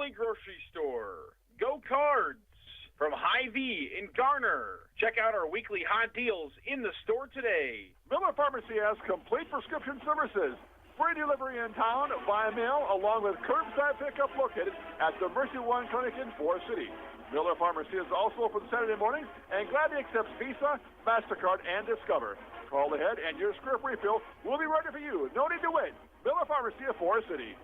Family Grocery Store. Go Cards from Hy-Vee in Garner. Check out our weekly hot deals in the store today. Miller Pharmacy has complete prescription services. Free delivery in town, by mail, along with curbside pickup located at the Mercy One Clinic in Forest City. Miller Pharmacy is also open Saturday mornings and gladly accepts Visa, MasterCard, and Discover. Call ahead and your script refill will be ready for you. No need to wait. Miller Pharmacy of Forest City.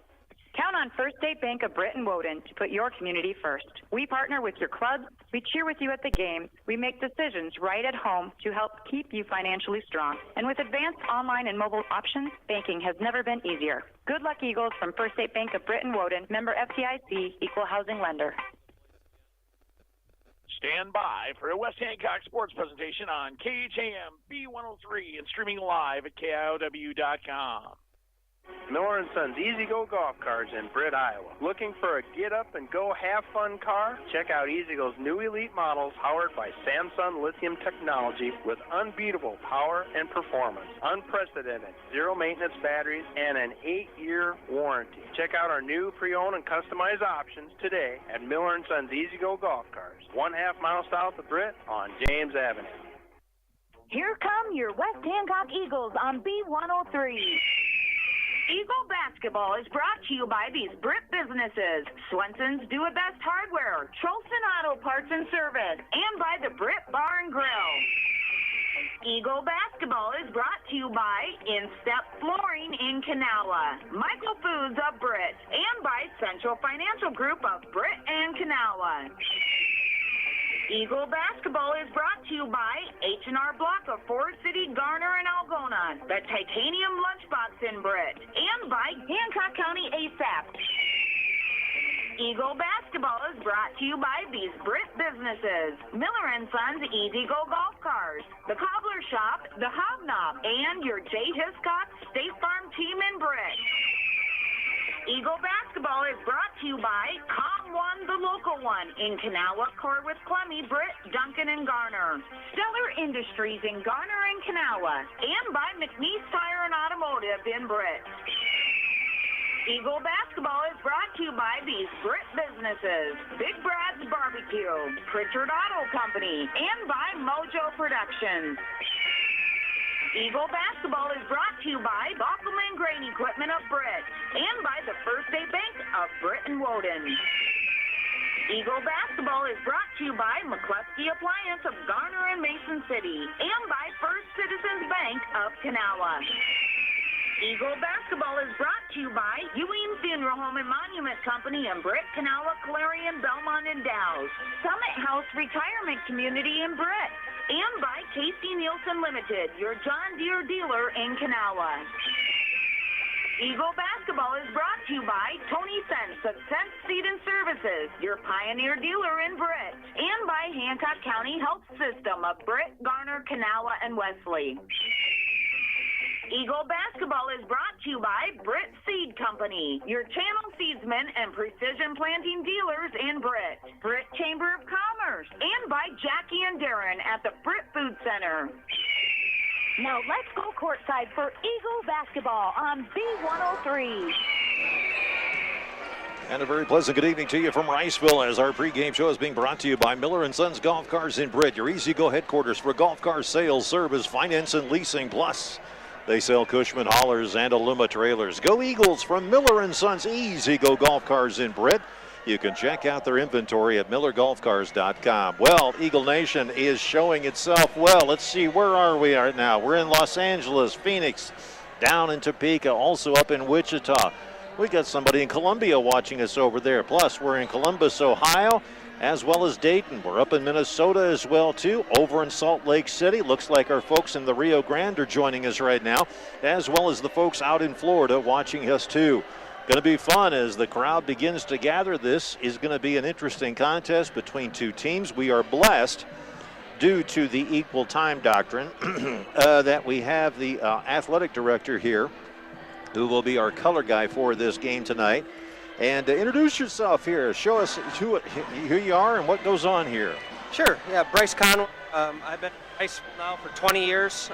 Count on First State Bank of Britt and Woden to put your community first. We partner with your clubs, we cheer with you at the game, we make decisions right at home to help keep you financially strong. And with advanced online and mobile options, banking has never been easier. Good luck, Eagles, from First State Bank of Britt and Woden, member FDIC, equal housing lender. Stand by for a West Hancock sports presentation on KHAM B103 and streaming live at KIOW.com. Miller & Sons Easy Go Golf Carts in Britt, Iowa. Looking for a get-up-and-go have-fun car? Check out Easy Go's new elite models powered by Samsung lithium technology with unbeatable power and performance, unprecedented zero-maintenance batteries, and an 8-year warranty. Check out our new pre-owned and customized options today at Miller & Sons Easy Go Golf Carts, 1/2 mile south of Britt on James Avenue. Here come your West Hancock Eagles on B103. Eagle Basketball is brought to you by these Britt businesses: Swenson's Do It Best Hardware, Trolson Auto Parts and Service, and by the Britt Bar and Grill. Eagle Basketball is brought to you by Instep Flooring in Kanawha, Michael Foods of Britt, and by Central Financial Group of Britt and Kanawha. Eagle Basketball is brought to you by H&R Block of Forest City, Garner, and Algona, the Titanium Lunchbox in Britt, and by Hancock County ASAP. Eagle Basketball is brought to you by these Britt businesses: Miller & Sons Easy Go Golf Cars, the Cobbler Shop, the Hobnob, and your J. Hiscox State Farm team in Britt. Eagle Basketball is brought to you by Com One, the local one, in Kanawha, Corwith, Clemmy, Britt, Duncan, and Garner. Stellar Industries in Garner and Kanawha, and by McNeese Tire and Automotive in Britt. Eagle Basketball is brought to you by these Britt businesses: Big Brad's Barbecue, Pritchard Auto Company, and by Mojo Productions. Eagle Basketball is brought to you by Bockelman Grain Equipment of Britt, and by the First State Bank of Britt and Woden. Eagle Basketball is brought to you by McCluskey Appliance of Garner and Mason City, and by First Citizens Bank of Kanawha. Eagle Basketball is brought to you by Ewing Funeral Home and Monument Company in Britt, Kanawha, Clarion, Belmont, and Dow's, Summit House Retirement Community in Britt, and by Casey Nielsen Limited, your John Deere dealer in Kanawha. Eagle Basketball is brought to you by Tony Sense of Sense Seed and Services, your Pioneer dealer in Britt, and by Hancock County Health System of Britt, Garner, Kanawha, and Wesley. Eagle Basketball is brought to you by Britt Seed Company, your channel seedsmen and precision planting dealers in Britt, Britt Chamber of Commerce, and by Jackie and Darren at the Britt Food Center. Now let's go courtside for Eagle Basketball on B103. And a very pleasant good evening to you from Riceville, as our pregame show is being brought to you by Miller & Sons Golf Cars in Britt, your easy-go headquarters for golf car sales, service, finance, and leasing. Plus, they sell Cushman haulers and Aluma trailers. Go Eagles from Miller & Sons Easy Go Golf Cars in Britt. You can check out their inventory at millergolfcars.com. Well, Eagle Nation is showing itself well. Let's see, where are we right now? We're in Los Angeles, Phoenix, down in Topeka, also up in Wichita. We got somebody in Columbia watching us over there. Plus, we're in Columbus, Ohio, as well as Dayton. We're up in Minnesota as well, too, over in Salt Lake City. Looks like our folks in the Rio Grande are joining us right now, as well as the folks out in Florida watching us, too. Going to be fun as the crowd begins to gather. This is going to be an interesting contest between two teams. We are blessed, due to the equal time doctrine, that we have the athletic director here, who will be our color guy for this game tonight. And introduce yourself here. Show us who you are and what goes on here. Sure. Yeah, Bryce Conway. I've been in high school now for 20 years.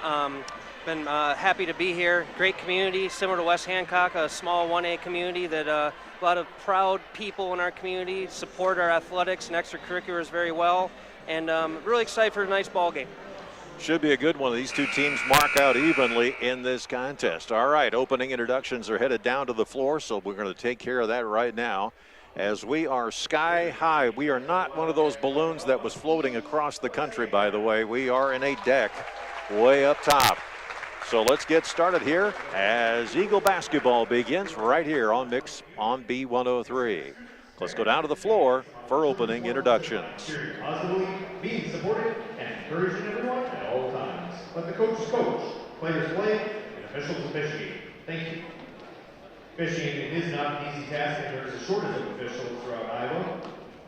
Been happy to be here. Great community, similar to West Hancock, a small 1A community that a lot of proud people in our community support our athletics and extracurriculars very well, and really excited for a nice ball game. Should be a good one. These two teams mark out evenly in this contest. All right, opening introductions are headed down to the floor, so we're going to take care of that right now as we are sky high. We are not one of those balloons that was floating across the country, by the way. We are in a deck way up top. So let's get started here as Eagle basketball begins right here on Mix on B103. Let's go down to the floor for opening introductions. Cheering positively, being supported, and encouraging everyone at all times. Let the coaches coach, players play, and officials officiate. Thank you. Officiating is not an easy task, and there is a shortage of officials throughout Iowa.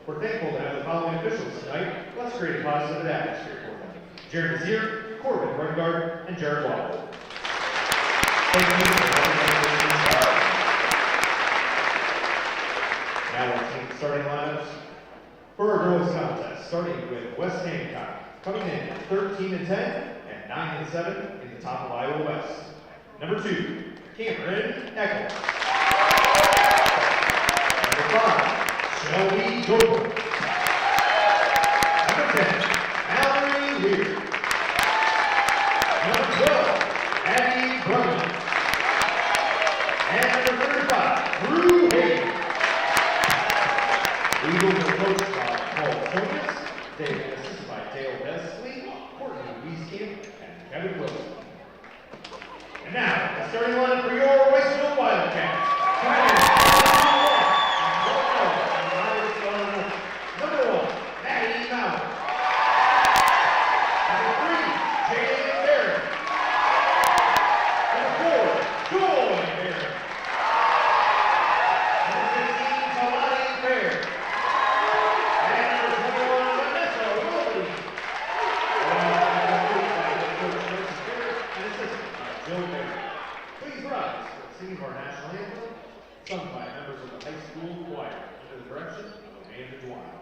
We're thankful to have the following officials tonight. Let's create a positive atmosphere for them. Jared Nazier, Corbin Rungard, and Jared Waddle. Thank you for having us. Now we'll see the starting lineups for our girls contest, starting with West Hancock, coming in at 13-10 and 9-7 in the top of Iowa West. Number 2, Cameron Eckel. Number 5, Shelby Goldberg. Number 10, Mallory Lear. Number 12, Abby Brumman. And number 35, Drew Hayes. The Eagles are coached by Paul Thomas, David assisted by Dale Besley, Courtney Wieskamp, and Kevin Wilson. And now, the starting lineup for your Riceville Wildcats. Number 1, Maddie Mauer. Number 3, Jalen Barrett. Number 4, Joy Barrett. Number 15, Talani Fair. And number 21, Vanessa Willoughby. And assistant by Joe Barrett. Please rise for the singing of our national anthem, sung by members of the high school choir under the direction of Amanda Dwyer.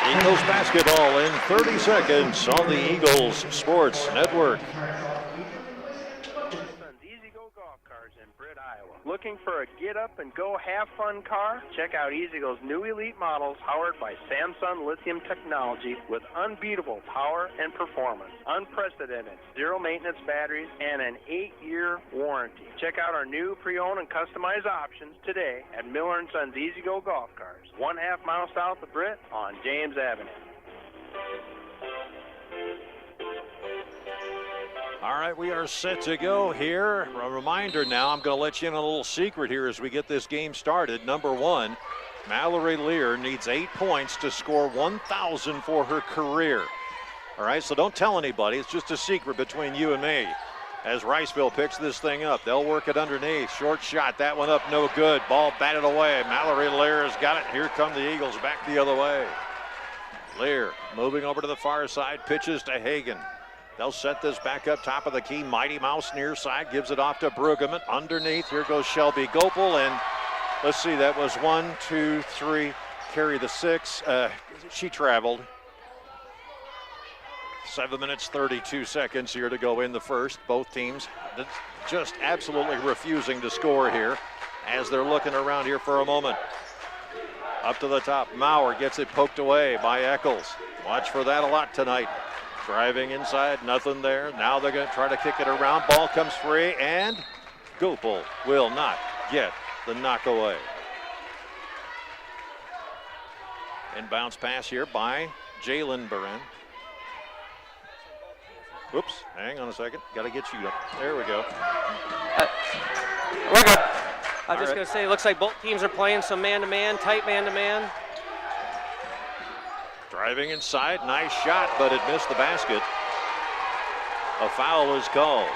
Eagles basketball in 30 seconds on the Eagles Sports Network. Easy Go Golf Cars in Britt, Iowa. Looking for a get-up-and-go have-fun car? Check out Easy Go's new elite models powered by Samsung lithium technology with unbeatable power and performance, unprecedented zero-maintenance batteries, and an 8-year warranty. Check out our new pre-owned and customized options today at Miller & Sons Easy Go Golf Cars, 1/2 mile south of Britt on James Avenue. All right, we are set to go here. A reminder now, I'm going to let you in on a little secret here as we get this game started. Number 1, Mallory Lear needs 8 points to score 1,000 for her career. All right, so don't tell anybody. It's just a secret between you and me. As Riceville picks this thing up, they'll work it underneath. Short shot, that one up, no good. Ball batted away. Mallory Lear has got it. Here come the Eagles back the other way. Lear moving over to the far side, pitches to Hagan. They'll set this back up top of the key. Mighty Mouse near side, gives it off to Brueggemann. Underneath, here goes Shelby Gopel, and let's see, that was 1, 2, 3, carry the 6. She traveled. 7 minutes, 32 seconds here to go in the first. Both teams just absolutely refusing to score here as they're looking around here for a moment. Up to the top, Maurer gets it poked away by Eccles. Watch for that a lot tonight. Driving inside, nothing there. Now they're going to try to kick it around. Ball comes free, and Gopel will not get the knockaway. Inbounds pass here by Jalen Barren. Whoops, hang on a second. Got to get you up. There we go. We're good. I was just going to say, it looks like both teams are playing some man-to-man, tight man-to-man. Driving inside, nice shot, but it missed the basket. A foul is called.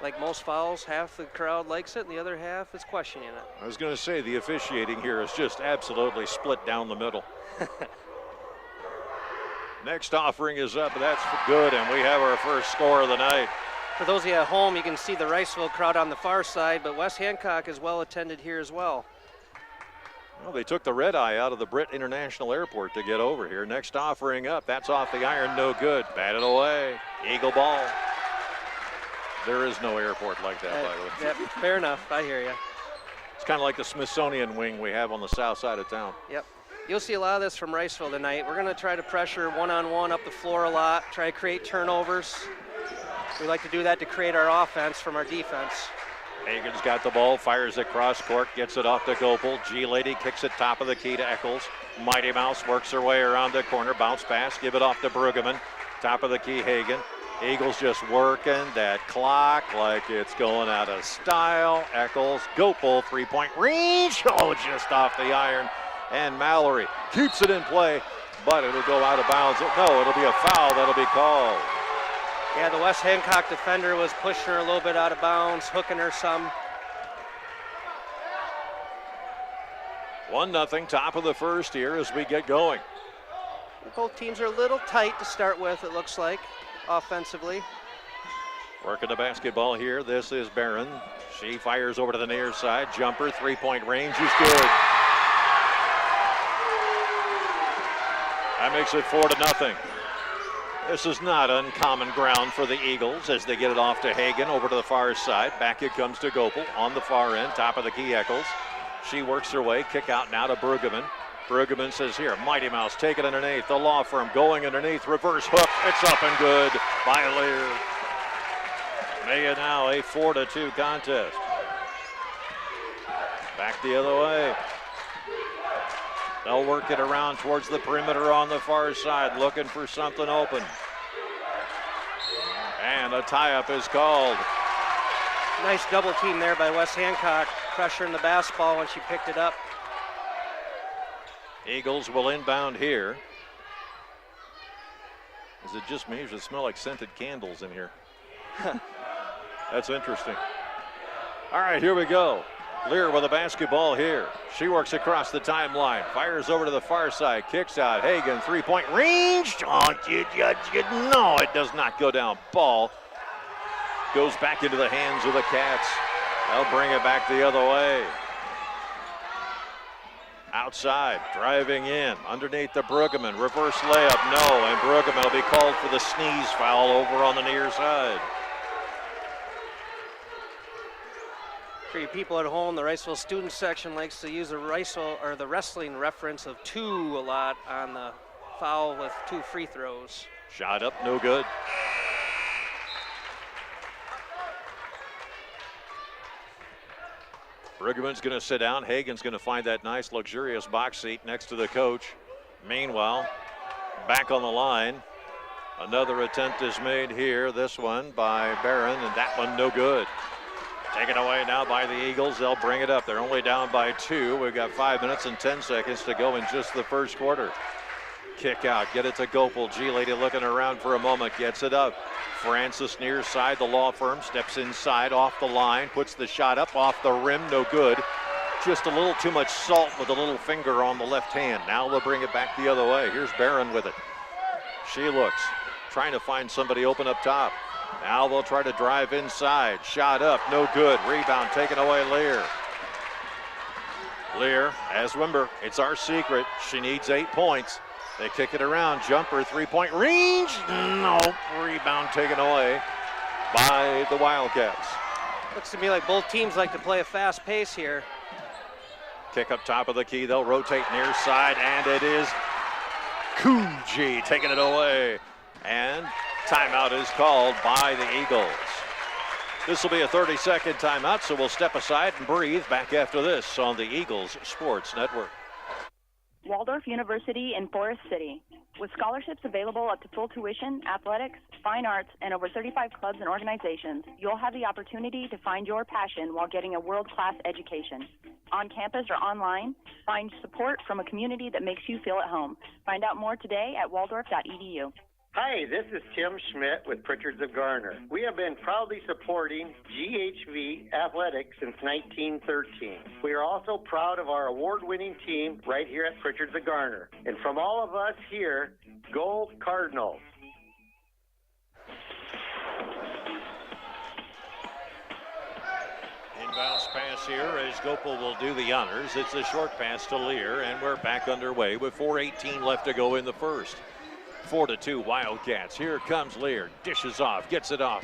Like most fouls, half the crowd likes it and the other half is questioning it. I was going to say, the officiating here is just absolutely split down the middle. Next offering is up, that's good, and we have our first score of the night. For those of you at home, you can see the Riceville crowd on the far side, but West Hancock is well attended here as well. Well, they took the red eye out of the Britt International Airport to get over here. Next offering up, that's off the iron, no good. Batted away, Eagle ball. There is no airport like that, by the way. Yep, fair enough, I hear you. It's kind of like the Smithsonian wing we have on the south side of town. Yep. You'll see a lot of this from Riceville tonight. We're going to try to pressure one-on-one up the floor a lot, try to create turnovers. We like to do that to create our offense from our defense. Hagen's got the ball, fires it cross court, gets it off to Gopel. G-Lady kicks it top of the key to Eccles. Mighty Mouse works her way around the corner, bounce pass, give it off to Brueggemann. Top of the key, Hagen. Eagles just working that clock like it's going out of style. Eccles, Gopel, three-point range. Oh, just off the iron. And Mallory keeps it in play, but it'll go out of bounds. No, it'll be a foul that'll be called. Yeah, the West Hancock defender was pushing her a little bit out of bounds, hooking her some. 1-0, top of the first here as we get going. Both teams are a little tight to start with, it looks like, offensively. Working the basketball here, this is Barron. She fires over to the near side, jumper, three-point range is good. That makes it 4-0. This is not uncommon ground for the Eagles as they get it off to Hagen over to the far side. Back it comes to Gopel on the far end, top of the key, Eccles. She works her way, kick out now to Brueggemann. Brueggemann says here, Mighty Mouse, take it underneath. The Law Firm going underneath, reverse hook. It's up and good by Lear. Make it now a 4-2 contest. Back the other way. They'll work it around towards the perimeter on the far side, looking for something open. And a tie-up is called. Nice double team there by West Hancock, pressuring the basketball when she picked it up. Eagles will inbound here. Is it just me or does it smell like scented candles in here? That's interesting. All right, here we go. Lear with a basketball here. She works across the timeline, fires over to the far side, kicks out. Hagen, three-point range. Oh, no, it does not go down. Ball goes back into the hands of the Cats. They'll bring it back the other way. Outside, driving in, underneath the Brueggemann. Reverse layup, no, and Brueggemann will be called for the sneeze foul over on the near side. For you people at home, the Riceville student section likes to use the wrestling reference of two a lot on the foul with 2 free throws. Shot up, no good. Brueggemann's going to sit down. Hagen's going to find that nice, luxurious box seat next to the coach. Meanwhile, back on the line. Another attempt is made here. This one by Barron, and that one no good. Taken away now by the Eagles. They'll bring it up. They're only down by 2. We've got 5 minutes and 10 seconds to go in just the first quarter. Kick out, get it to Gopel. G-Lady looking around for a moment, gets it up. Francis near side, the Law Firm, steps inside, off the line, puts the shot up, off the rim, no good. Just a little too much salt with a little finger on the left hand. Now they'll bring it back the other way. Here's Barron with it. She looks, trying to find somebody open up top. Now they'll try to drive inside. Shot up, no good. Rebound taken away, Lear. Lear, as remember, it's our secret. She needs 8 points. They kick it around. Jumper, three-point range. No. Rebound taken away by the Wildcats. Looks to me like both teams like to play a fast pace here. Kick up top of the key. They'll rotate near side, and it is Kuji taking it away. And timeout is called by the Eagles. This will be a 30-second timeout, so we'll step aside and breathe back after this on the Eagles Sports Network. Waldorf University in Forest City. With scholarships available up to full tuition, athletics, fine arts, and over 35 clubs and organizations, you'll have the opportunity to find your passion while getting a world-class education. On campus or online, find support from a community that makes you feel at home. Find out more today at waldorf.edu. Hi, this is Tim Schmidt with Pritchard's of Garner. We have been proudly supporting GHV Athletics since 1913. We are also proud of our award-winning team right here at Pritchard's of Garner. And from all of us here, go Cardinals! Inbounds pass here as Gopal will do the honors. It's a short pass to Lear, and we're back underway with 4:18 left to go in the first. 4-2 Wildcats. Here comes Lear. Dishes off. Gets it off.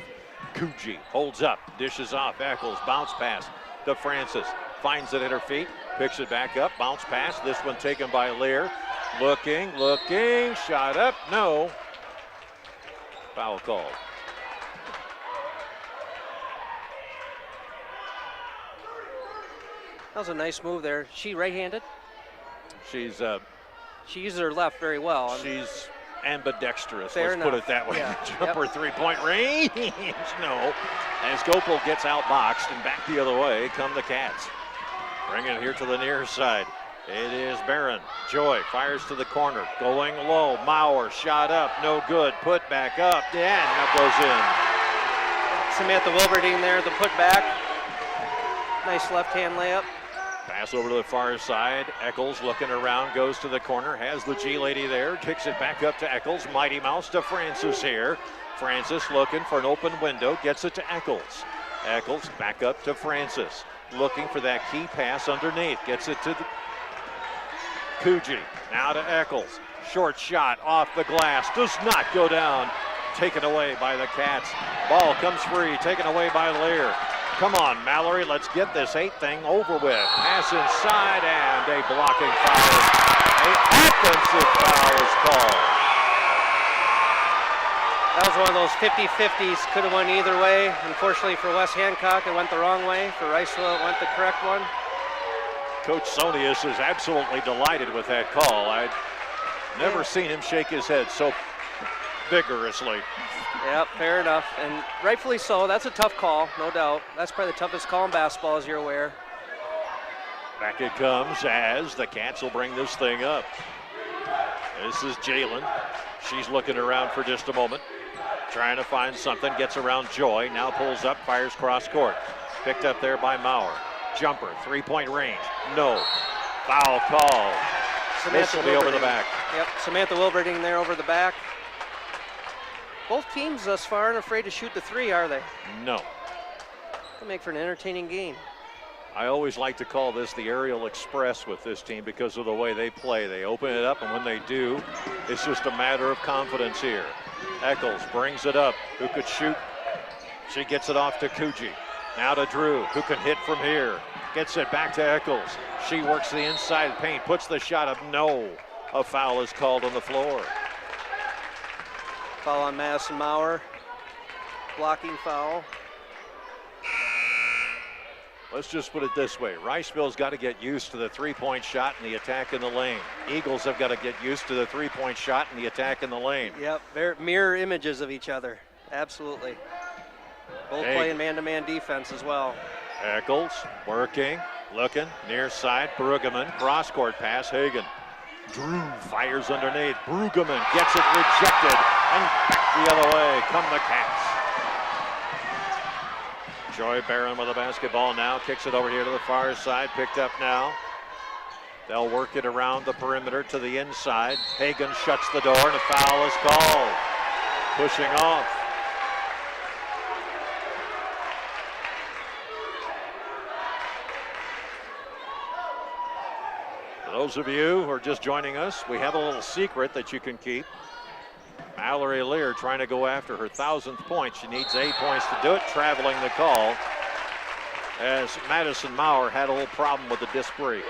Kuji holds up. Dishes off. Eccles. Bounce pass to Francis. Finds it at her feet. Picks it back up. Bounce pass. This one taken by Lear. Looking. Shot up. No. Foul called. That was a nice move there. She right-handed? She uses her left very well. She's ambidextrous, Fair let's enough. put it that way. Yeah. Jumper, three-point range. No. As Gopal gets outboxed and back the other way come the Cats. Bring it here to the near side. It is Barron. Joy fires to the corner. Going low. Maurer shot up. No good. Put back up. Yeah, and that goes in. Samantha Wilberding there, the putback. Nice left-hand layup. Pass over to the far side. Eccles looking around, goes to the corner, has the G lady there, kicks it back up to Eccles. Mighty Mouse to Francis here. Francis looking for an open window, gets it to Eccles. Eccles back up to Francis, looking for that key pass underneath, gets it to the Kuji. Now to Eccles. Short shot off the glass, does not go down. Taken away by the Cats. Ball comes free, taken away by Lear. Come on, Mallory, let's get this 8 thing over with. Pass inside, and a blocking foul. An offensive foul is called. That was one of those 50-50s. Could have went either way. Unfortunately for West Hancock, it went the wrong way. For Riceville, it went the correct one. Coach Sonius is absolutely delighted with that call. I've never seen him shake his head so vigorously. Yep, fair enough, and rightfully so. That's a tough call, no doubt. That's probably the toughest call in basketball, as you're aware. Back it comes as the Cats will bring this thing up. This is Jalen. She's looking around for just a moment, trying to find something, gets around Joy, now pulls up, fires cross court. Picked up there by Maurer. Jumper, three-point range, no. Foul call. This will be over the back. Yep, Samantha Wilberding there over the back. Both teams thus far aren't afraid to shoot the three, are they? No. It'll make for an entertaining game. I always like to call this the aerial express with this team because of the way they play. They open it up, and when they do, it's just a matter of confidence here. Eccles brings it up. Who could shoot? She gets it off to Kuji. Now to Drew, who can hit from here. Gets it back to Eccles. She works the inside paint, puts the shot up. No. A foul is called on the floor. Foul on Madison Maurer. Blocking foul. Let's just put it this way. Riceville's got to get used to the three-point shot and the attack in the lane. Eagles have got to get used to the three-point shot and the attack in the lane. Yep, they're mirror images of each other. Absolutely. Both playing man-to-man defense as well. Eccles working, looking, near side. Brueggemann, cross-court pass, Hagan. Drew fires underneath. Brueggemann gets it rejected, and back the other way come the Cats. Joy Barron with the basketball now, kicks it over here to the far side, picked up now. They'll work it around the perimeter to the inside. Hagan shuts the door, and a foul is called. Pushing off. For those of you who are just joining us, we have a little secret that you can keep. Mallory Lear trying to go after her 1,000th point. She needs 8 points to do it, traveling the call, as Madison Maurer had a little problem with the disc brakes.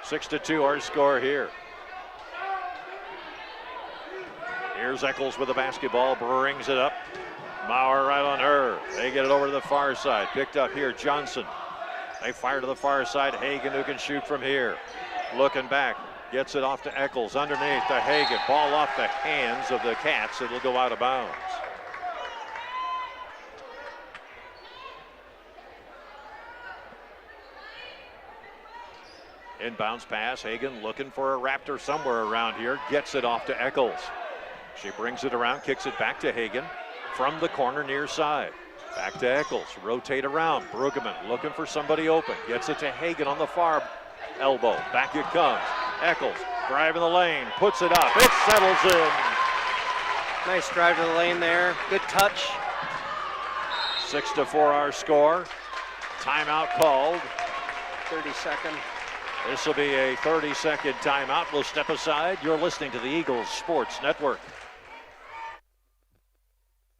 6-2 our score here. Here's Eccles with the basketball, brings it up. Maurer right on her. They get it over to the far side. Picked up here, Johnson. They fire to the far side. Hagan, who can shoot from here. Looking back, gets it off to Eccles. Underneath to Hagan. Ball off the hands of the Cats. It'll go out of bounds. Inbounds pass. Hagan looking for a Raptor somewhere around here. Gets it off to Eccles. She brings it around, kicks it back to Hagan from the corner near side. Back to Eccles. Rotate around. Brueggemann looking for somebody open. Gets it to Hagan on the far elbow. Back it comes. Eccles driving the lane. Puts it up. It settles in. Nice drive to the lane there. Good touch. 6-4 our score. Timeout called. 30-second. This will be a 30-second timeout. We'll step aside. You're listening to the Eagles Sports Network.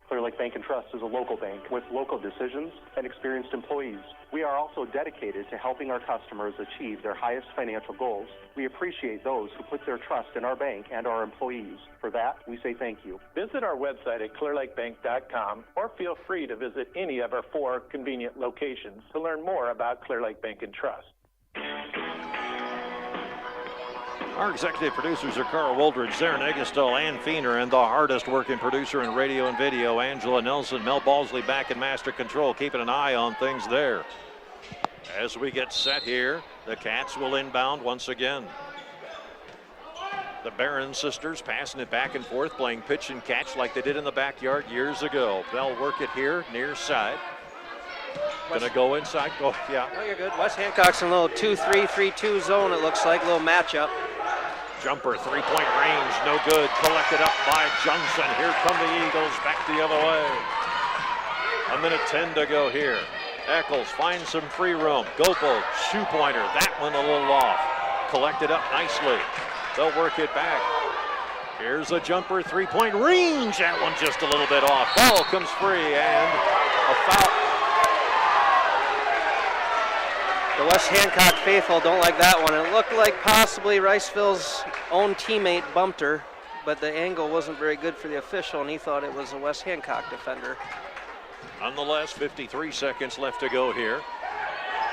Clear Lake Bank and Trust is a local bank with local decisions and experienced employees. We are also dedicated to helping our customers achieve their highest financial goals. We appreciate those who put their trust in our bank and our employees. For that, we say thank you. Visit our website at clearlakebank.com or feel free to visit any of our 4 convenient locations to learn more about Clear Lake Bank and Trust. Our executive producers are Carl Woldridge, Zarin Egestel, Ann Feener, and the hardest working producer in radio and video, Angela Nelson. Mel Balsley back in master control, keeping an eye on things there. As we get set here, the Cats will inbound once again. The Barron sisters passing it back and forth, playing pitch and catch like they did in the backyard years ago. They'll work it here, near side. Gonna go inside. Go, yeah. Oh, you're good. West Hancock's in a little 2-3-3-2 zone, it looks like. A little matchup. Jumper, three-point range, no good. Collected up by Johnson. Here come the Eagles back the other way. 1:10 to go here. Eccles finds some free room. Gopel, shoe-pointer. That one a little off. Collected up nicely. They'll work it back. Here's a jumper, three-point range. That one just a little bit off. Ball comes free and a foul. The West Hancock faithful don't like that one. It looked like possibly Riceville's own teammate bumped her, but the angle wasn't very good for the official, and he thought it was a West Hancock defender. Nonetheless, 53 seconds left to go here.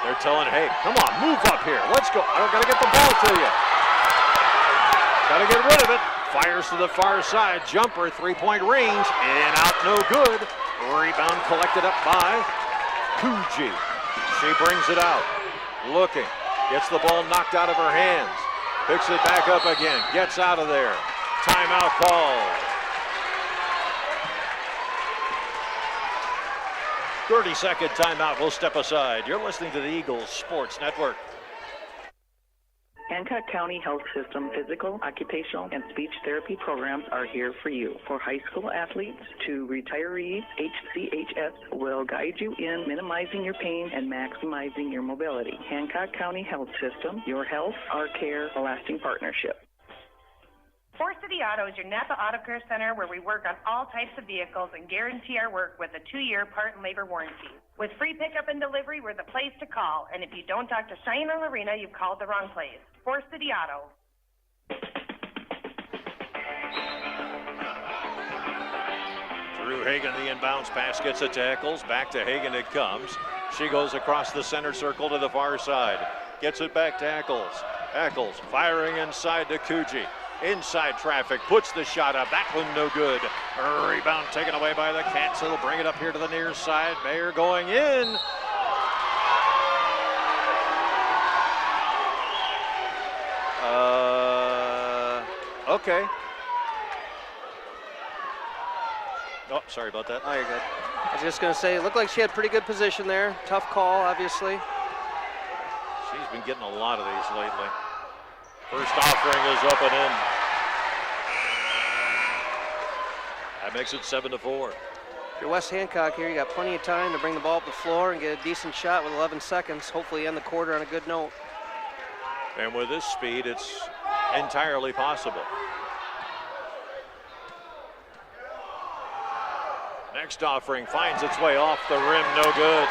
They're telling, hey, come on, move up here. Let's go. I don't got to get the ball to you. Got to get rid of it. Fires to the far side. Jumper, three-point range, and out, no good. Rebound collected up by Kuji. She brings it out. Looking, gets the ball knocked out of her hands, picks it back up again, gets out of there. Timeout called. 30-second timeout. We'll step aside. You're listening to the Eagles Sports Network. Hancock County Health System physical, occupational, and speech therapy programs are here for you. For high school athletes to retirees, HCHS will guide you in minimizing your pain and maximizing your mobility. Hancock County Health System, your health, our care, a lasting partnership. Forest City Auto is your Napa Auto Care Center where we work on all types of vehicles and guarantee our work with a 2-year part and labor warranty. With free pickup and delivery, we're the place to call. And if you don't talk to Cheyenne or Lorena, you've called the wrong place. Forest City Auto. Drew Hagan, the inbounds pass, gets it to Eccles. Back to Hagan it comes. She goes across the center circle to the far side. Gets it back to Eccles. Eccles firing inside to Kuji. Inside traffic, puts the shot up. That one no good. Rebound taken away by the Cats. It'll bring it up here to the near side. Mayer going in. Okay. Oh, sorry about that. Oh, you're good. I was just going to say, it looked like she had pretty good position there. Tough call, obviously. She's been getting a lot of these lately. First offering is up and in. That makes it 7-4. If you're West Hancock here, you got plenty of time to bring the ball up the floor and get a decent shot with 11 seconds. Hopefully end the quarter on a good note. And with this speed, it's entirely possible. Next offering finds its way off the rim, no good.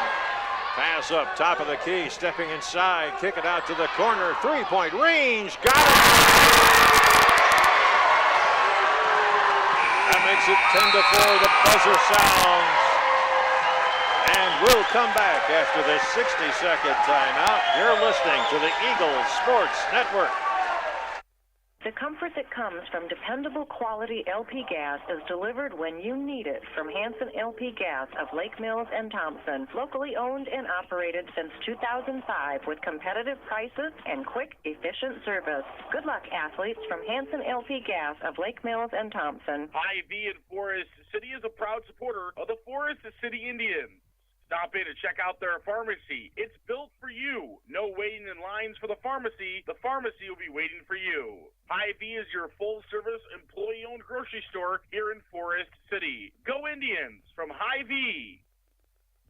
Pass up, top of the key, stepping inside, kick it out to the corner, three-point range, got it! That makes it 10-4, the buzzer sounds. And we'll come back after this 60-second timeout. You're listening to the Eagles Sports Network. The comfort that comes from dependable quality LP gas is delivered when you need it from Hanson LP Gas of Lake Mills and Thompson. Locally owned and operated since 2005 with competitive prices and quick, efficient service. Good luck, athletes, from Hanson LP Gas of Lake Mills and Thompson. Hy-Vee in Forest City is a proud supporter of the Forest City Indians. Stop in and check out their pharmacy. It's built for you. No waiting in lines for the pharmacy. The pharmacy will be waiting for you. Hy-Vee is your full-service, employee-owned grocery store here in Forest City. Go Indians from Hy-Vee.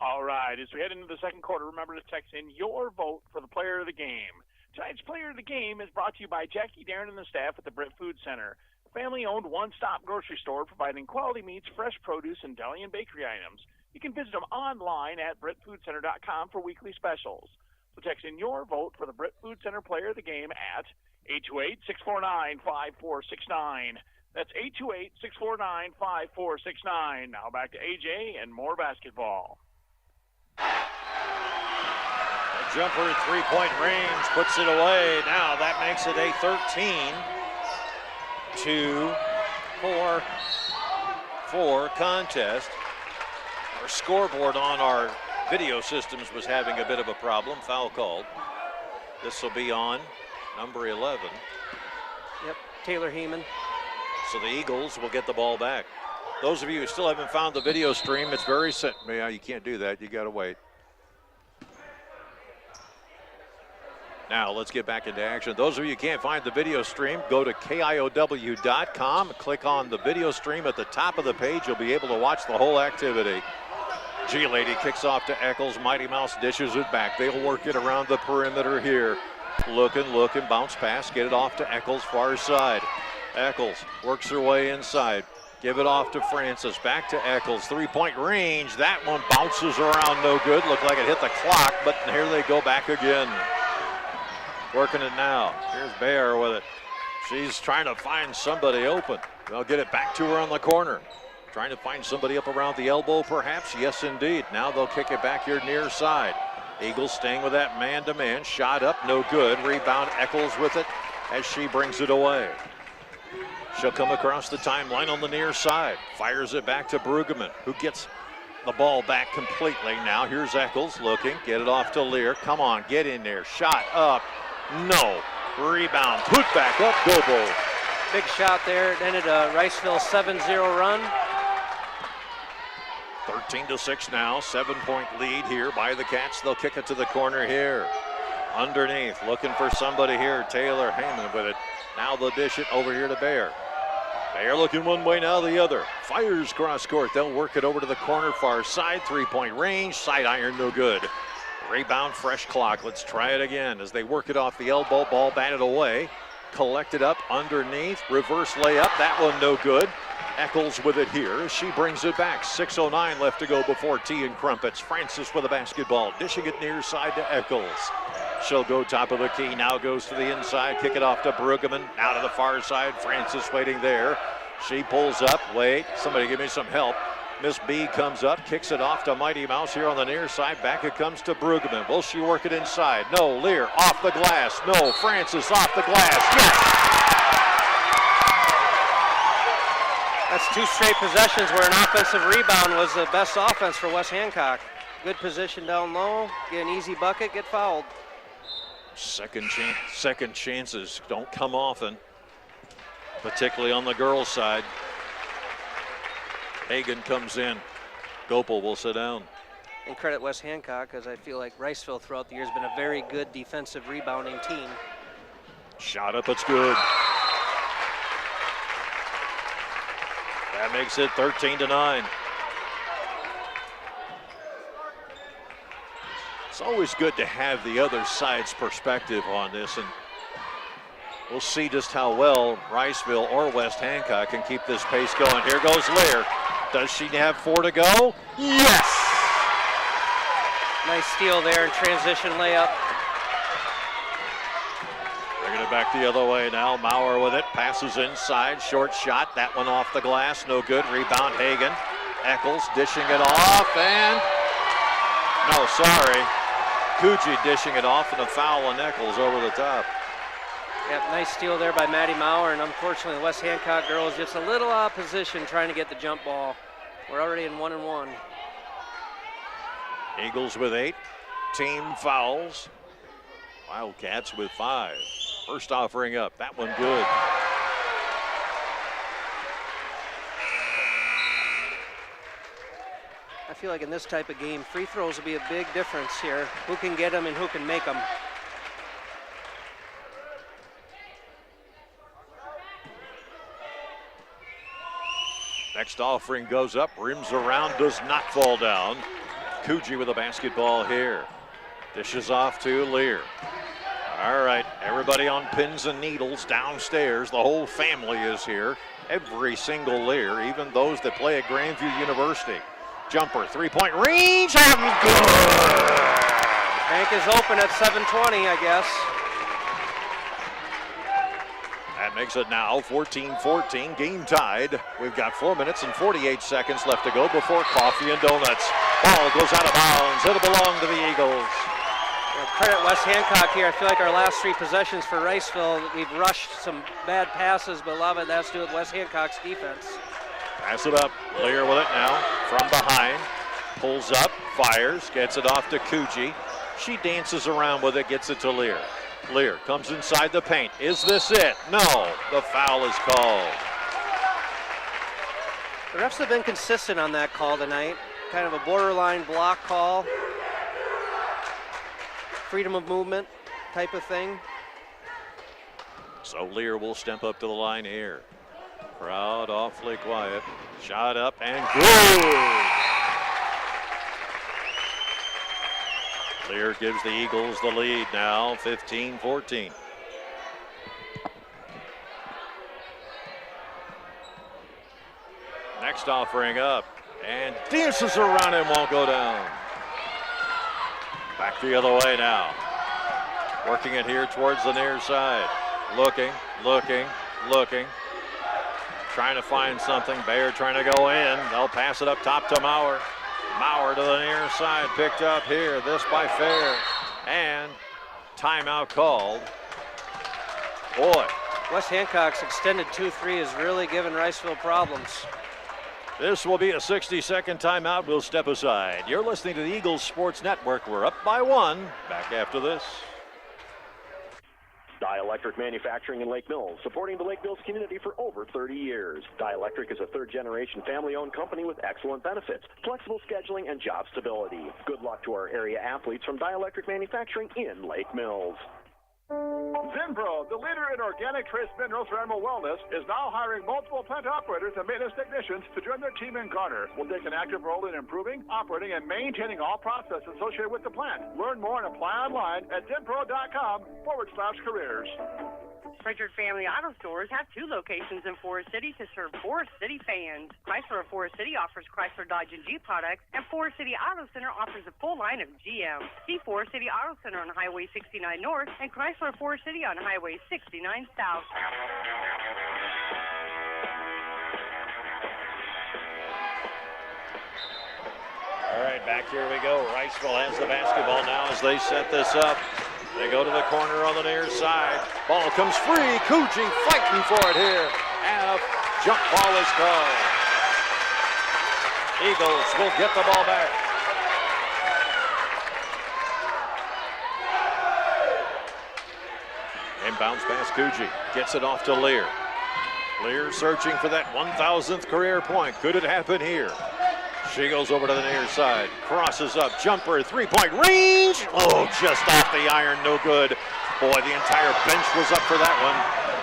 All right, as we head into the second quarter, remember to text in your vote for the player of the game. Tonight's player of the game is brought to you by Jackie Darren and the staff at the Britt Food Center. Family-owned one-stop grocery store providing quality meats, fresh produce, and deli and bakery items. You can visit them online at BrittFoodCenter.com for weekly specials. So text in your vote for the Britt Food Center player of the game at 828-649-5469. That's 828-649-5469. Now back to AJ and more basketball. A jumper at three-point range puts it away. Now that makes it a 13-4 contest. Our scoreboard on our video systems was having a bit of a problem. Foul called. This will be on number 11. Yep, Taylor Heeman. So the Eagles will get the ball back. Those of you who still haven't found the video stream, it's very simple. Yeah, you can't do that. You got to wait. Now let's get back into action. Those of you who can't find the video stream, go to KIOW.com. Click on the video stream at the top of the page. You'll be able to watch the whole activity. G-Lady kicks off to Eccles. Mighty Mouse dishes it back. They'll work it around the perimeter here. Looking, bounce pass, get it off to Eccles, far side. Eccles works her way inside. Give it off to Francis, back to Eccles, three-point range. That one bounces around, no good. Looked like it hit the clock, but here they go back again. Working it now. Here's Bayer with it. She's trying to find somebody open. They'll get it back to her on the corner. Trying to find somebody up around the elbow, perhaps? Yes, indeed. Now they'll kick it back here near side. Eagles staying with that man-to-man. Shot up, no good. Rebound, Eccles with it as she brings it away. She'll come across the timeline on the near side. Fires it back to Brueggemann, who gets the ball back completely. Now here's Eccles looking. Get it off to Lear. Come on, get in there. Shot up. No. Rebound. Put back up. Gobo. Big shot there. It ended a Riceville 7-0 run. 13-6 now, 7-point lead here by the Cats. They'll kick it to the corner here. Underneath, looking for somebody here. Taylor Heyman with it. Now they'll dish it over here to Bayer. Bayer looking one way, now the other. Fires cross court. They'll work it over to the corner far side. Three-point range. Side iron, no good. Rebound, fresh clock. Let's try it again as they work it off the elbow. Ball batted away. Collected up underneath. Reverse layup. That one no good. Eccles with it here. She brings it back. 6:09 left to go before tea and crumpets. Francis with a basketball. Dishing it near side to Eccles. She'll go top of the key. Now goes to the inside. Kick it off to Brueggemann. Now to the far side. Francis waiting there. She pulls up. Wait. Somebody give me some help. Miss B comes up. Kicks it off to Mighty Mouse here on the near side. Back it comes to Brueggemann. Will she work it inside? No. Lear off the glass. No. Francis off the glass. Yes. That's two straight possessions where an offensive rebound was the best offense for West Hancock. Good position down low, get an easy bucket, get fouled. Second chances don't come often, particularly on the girls' side. Hagan comes in. Gopal will sit down. And credit West Hancock, because I feel like Riceville throughout the year has been a very good defensive rebounding team. Shot up, it's good. That makes it 13-9. It's always good to have the other side's perspective on this, and we'll see just how well Riceville or West Hancock can keep this pace going. Here goes Lear. Does she have 4 to go? Yes! Nice steal there and transition layup. Bringing it back the other way now. Maurer with it. Passes inside. Short shot. That one off the glass. No good. Rebound Hagan. Eccles dishing it off. And no, sorry. Coogee dishing it off, and a foul on Eccles over the top. Yep, nice steal there by Maddie Maurer, and unfortunately the West Hancock girls just a little opposition trying to get the jump ball. We're already in 1-1. Eagles with 8. Team fouls. Wildcats with 5. First offering up. That one good. I feel like in this type of game, free throws will be a big difference here. Who can get them and who can make them. Next offering goes up, rims around, does not fall down. Coogee with a basketball here. Dishes off to Lear. All right, everybody on pins and needles downstairs. The whole family is here. Every single Lear, even those that play at Grandview University. Jumper, three-point range, and good! Bank is open at 7:20, I guess. That makes it now 14-14, game tied. We've got 4 minutes and 48 seconds left to go before coffee and donuts. Ball goes out of bounds. It'll belong to the Eagles. Well, credit West Hancock here. I feel like our last 3 possessions for Riceville, we've rushed some bad passes, but a lot of it has to do with West Hancock's defense. Pass it up. Lear with it now from behind. Pulls up, fires, gets it off to Coogee. She dances around with it, gets it to Lear. Lear comes inside the paint. Is this it? No. The foul is called. The refs have been consistent on that call tonight. Kind of a borderline block call. Freedom of movement type of thing. So Lear will step up to the line here. Crowd awfully quiet. Shot up and good. Lear gives the Eagles the lead now, 15-14. Next offering up and dances around and won't go down. Back the other way now. Working it here towards the near side. Looking. Trying to find something. Bayer trying to go in. They'll pass it up top to Maurer. Maurer to the near side. Picked up here. This by Fair. And timeout called. Boy. West Hancock's extended 2-3 is really giving Riceville problems. This will be a 60-second timeout. We'll step aside. You're listening to the Eagles Sports Network. We're up by 1. Back after this. Dielectric Manufacturing in Lake Mills, supporting the Lake Mills community for over 30 years. Dielectric is a third-generation family-owned company with excellent benefits, flexible scheduling, and job stability. Good luck to our area athletes from Dielectric Manufacturing in Lake Mills. Zinpro, the leader in organic trace minerals for animal wellness, is now hiring multiple plant operators and maintenance technicians to join their team in Garner. Will take an active role in improving, operating, and maintaining all processes associated with the plant. Learn more and apply online at zinpro.com/careers. Pritchard Family Auto Stores have 2 locations in Forest City to serve Forest City fans. Chrysler of Forest City offers Chrysler, Dodge, and Jeep products, and Forest City Auto Center offers a full line of GM. See Forest City Auto Center on Highway 69 North and Chrysler of Forest City on Highway 69 South. All right, back here we go. Riceville has the basketball now as they set this up. They go to the corner on the near side. Ball comes free. Coogee fighting for it here. And a jump ball is called. Eagles will get the ball back. Inbounds pass Coogee. Gets it off to Lear. Lear searching for that 1,000th career point. Could it happen here? She goes over to the near side, crosses up, jumper, three-point range. Oh, just off the iron, no good. Boy, the entire bench was up for that one.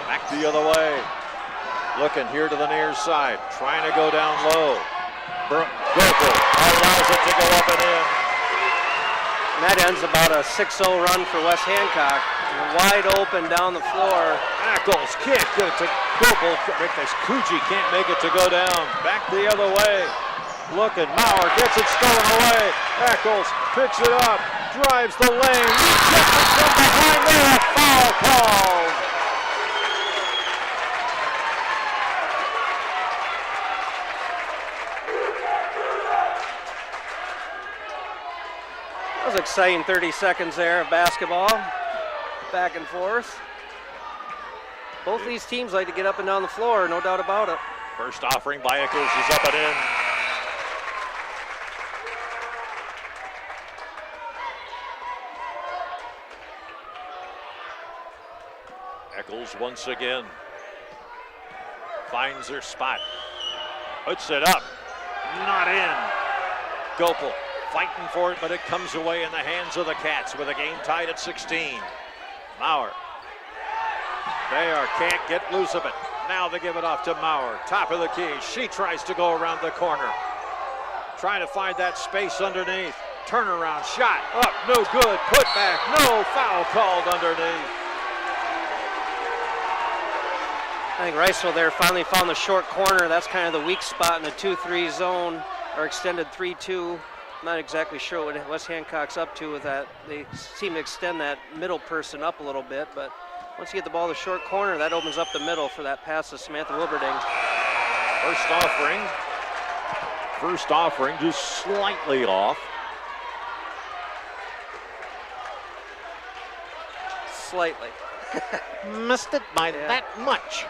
Back the other way. Looking here to the near side, trying to go down low. Gopel allows it to go up and in. And that ends about a 6-0 run for West Hancock. Wide open down the floor. Eccles kick to Gopel. Kuji can't make it to go down. Back the other way. Looking, Maurer gets it stolen away. Eccles picks it up, drives the lane, gets it from behind there. A foul called. That was exciting 30 seconds there of basketball. Back and forth. Both these teams like to get up and down the floor, no doubt about it. First offering by Eccles is up and in. Eccles once again finds her spot. Puts it up. Not in. Gopel fighting for it, but it comes away in the hands of the Cats with a game tied at 16. Maurer. Bayer can't get loose of it. Now they give it off to Maurer. Top of the key. She tries to go around the corner. Trying to find that space underneath. Turnaround shot. Up. No good. Put back. No. Foul called underneath. I think Riceville there finally found the short corner. That's kind of the weak spot in the 2-3 zone, or extended 3-2. Not exactly sure what West Hancock's up to with that. They seem to extend that middle person up a little bit, but once you get the ball to the short corner, that opens up the middle for that pass to Samantha Wilberding. First offering just slightly off. Slightly. Missed it by that much.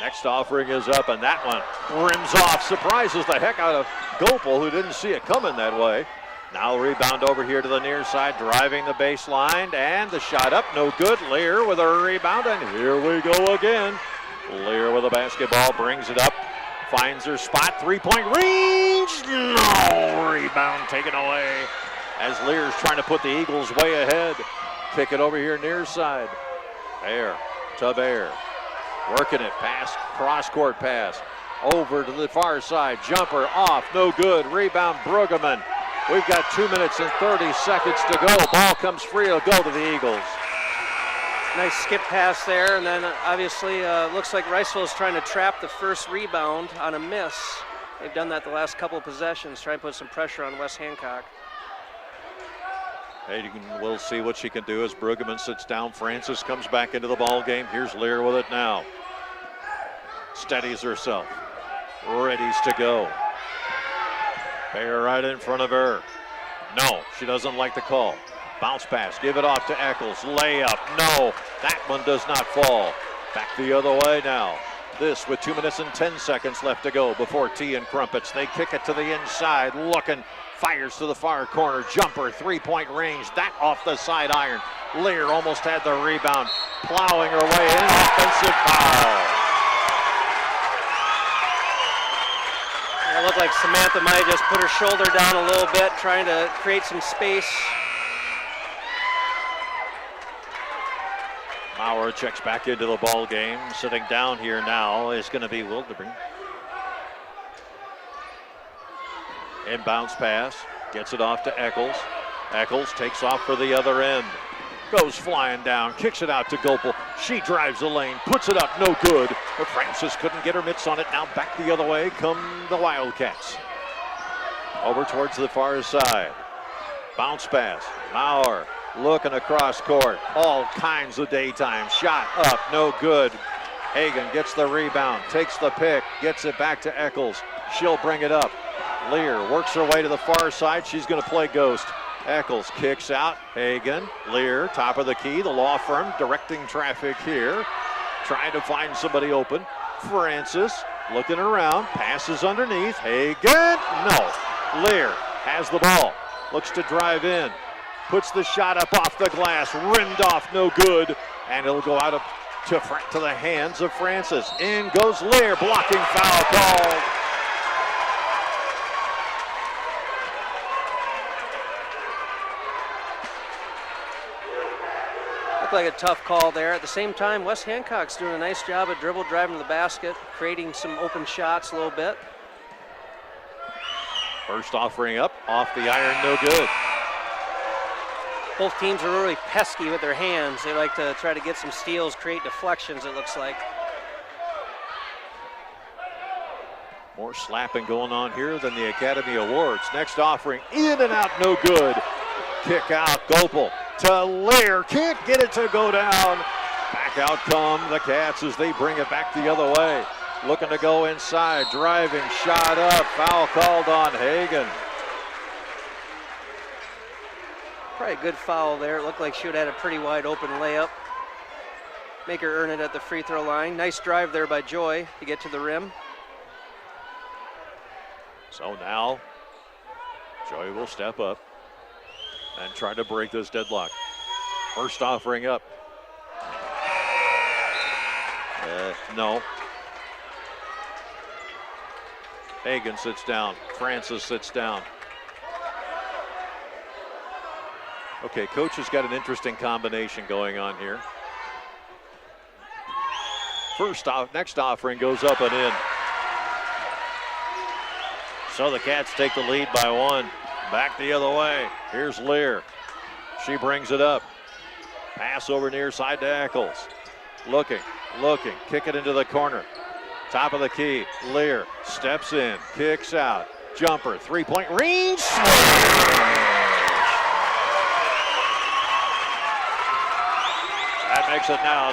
Next offering is up, and that one rims off. Surprises the heck out of Gopel, who didn't see it coming that way. Now rebound over here to the near side, driving the baseline, and the shot up, no good. Lear with a rebound, and here we go again. Lear with a basketball, brings it up, finds her spot, three-point range. No, rebound taken away as Lear's trying to put the Eagles way ahead. Kick it over here near side. Bayer to Bayer. Working it, pass, cross-court pass. Over to the far side, jumper off, no good. Rebound, Brueggemann. We've got 2 minutes and 30 seconds to go. Ball comes free, it'll go to the Eagles. Nice skip pass there, and then obviously looks like Riceville is trying to trap the first rebound on a miss. They've done that the last couple of possessions, trying to put some pressure on West Hancock. We'll see what she can do as Brueggemann sits down. Francis comes back into the ball game. Here's Lear with it now. Steadies herself. Readies to go. Bayer right in front of her. No, she doesn't like the call. Bounce pass, give it off to Eccles. Layup, no, that one does not fall. Back the other way now. This with 2 minutes and 10 seconds left to go before tea and crumpets. They kick it to the inside, looking. Fires to the far corner, jumper, three-point range, that off the side iron. Lear almost had the rebound, plowing her way in, offensive foul. It looked like Samantha might have just put her shoulder down a little bit, trying to create some space. Maurer checks back into the ball game. Sitting down here now is going to be Wilberding. Inbounds pass, gets it off to Eccles. Eccles takes off for the other end. Goes flying down, kicks it out to Gopel. She drives the lane, puts it up, no good. But Francis couldn't get her mitts on it. Now back the other way come the Wildcats. Over towards the far side. Bounce pass, Maurer looking across court. All kinds of daytime. Shot up, no good. Hagan gets the rebound, takes the pick, gets it back to Eccles. She'll bring it up. Lear works her way to the far side. She's going to play ghost. Eccles kicks out. Hagan, Lear, top of the key. The law firm directing traffic here. Trying to find somebody open. Francis looking around. Passes underneath. Hagan, no. Lear has the ball. Looks to drive in. Puts the shot up off the glass. Rimmed off, no good. And it'll go out to the hands of Francis. In goes Lear. Blocking foul called. Looked like a tough call there. At the same time, West Hancock's doing a nice job of driving to the basket, creating some open shots a little bit. First offering up, off the iron, no good. Both teams are really pesky with their hands. They like to try to get some steals, create deflections, it looks like. More slapping going on here than the Academy Awards. Next offering, in and out, no good. Kick out, Gopel to Lear. Can't get it to go down. Back out come the Cats as they bring it back the other way. Looking to go inside, driving, shot up, foul called on Hagan. Probably a good foul there. It looked like she would have had a pretty wide open layup. Make her earn it at the free throw line. Nice drive there by Joy to get to the rim. So now, Joy will step up and try to break this deadlock. First offering up. No. Hagan sits down. Francis sits down. Okay, coach has got an interesting combination going on here. Next offering goes up and in. So the Cats take the lead by 1. Back the other way. Here's Lear. She brings it up. Pass over near side to Eccles. Looking, kick it into the corner. Top of the key, Lear steps in, kicks out, jumper, three-point range. That makes it now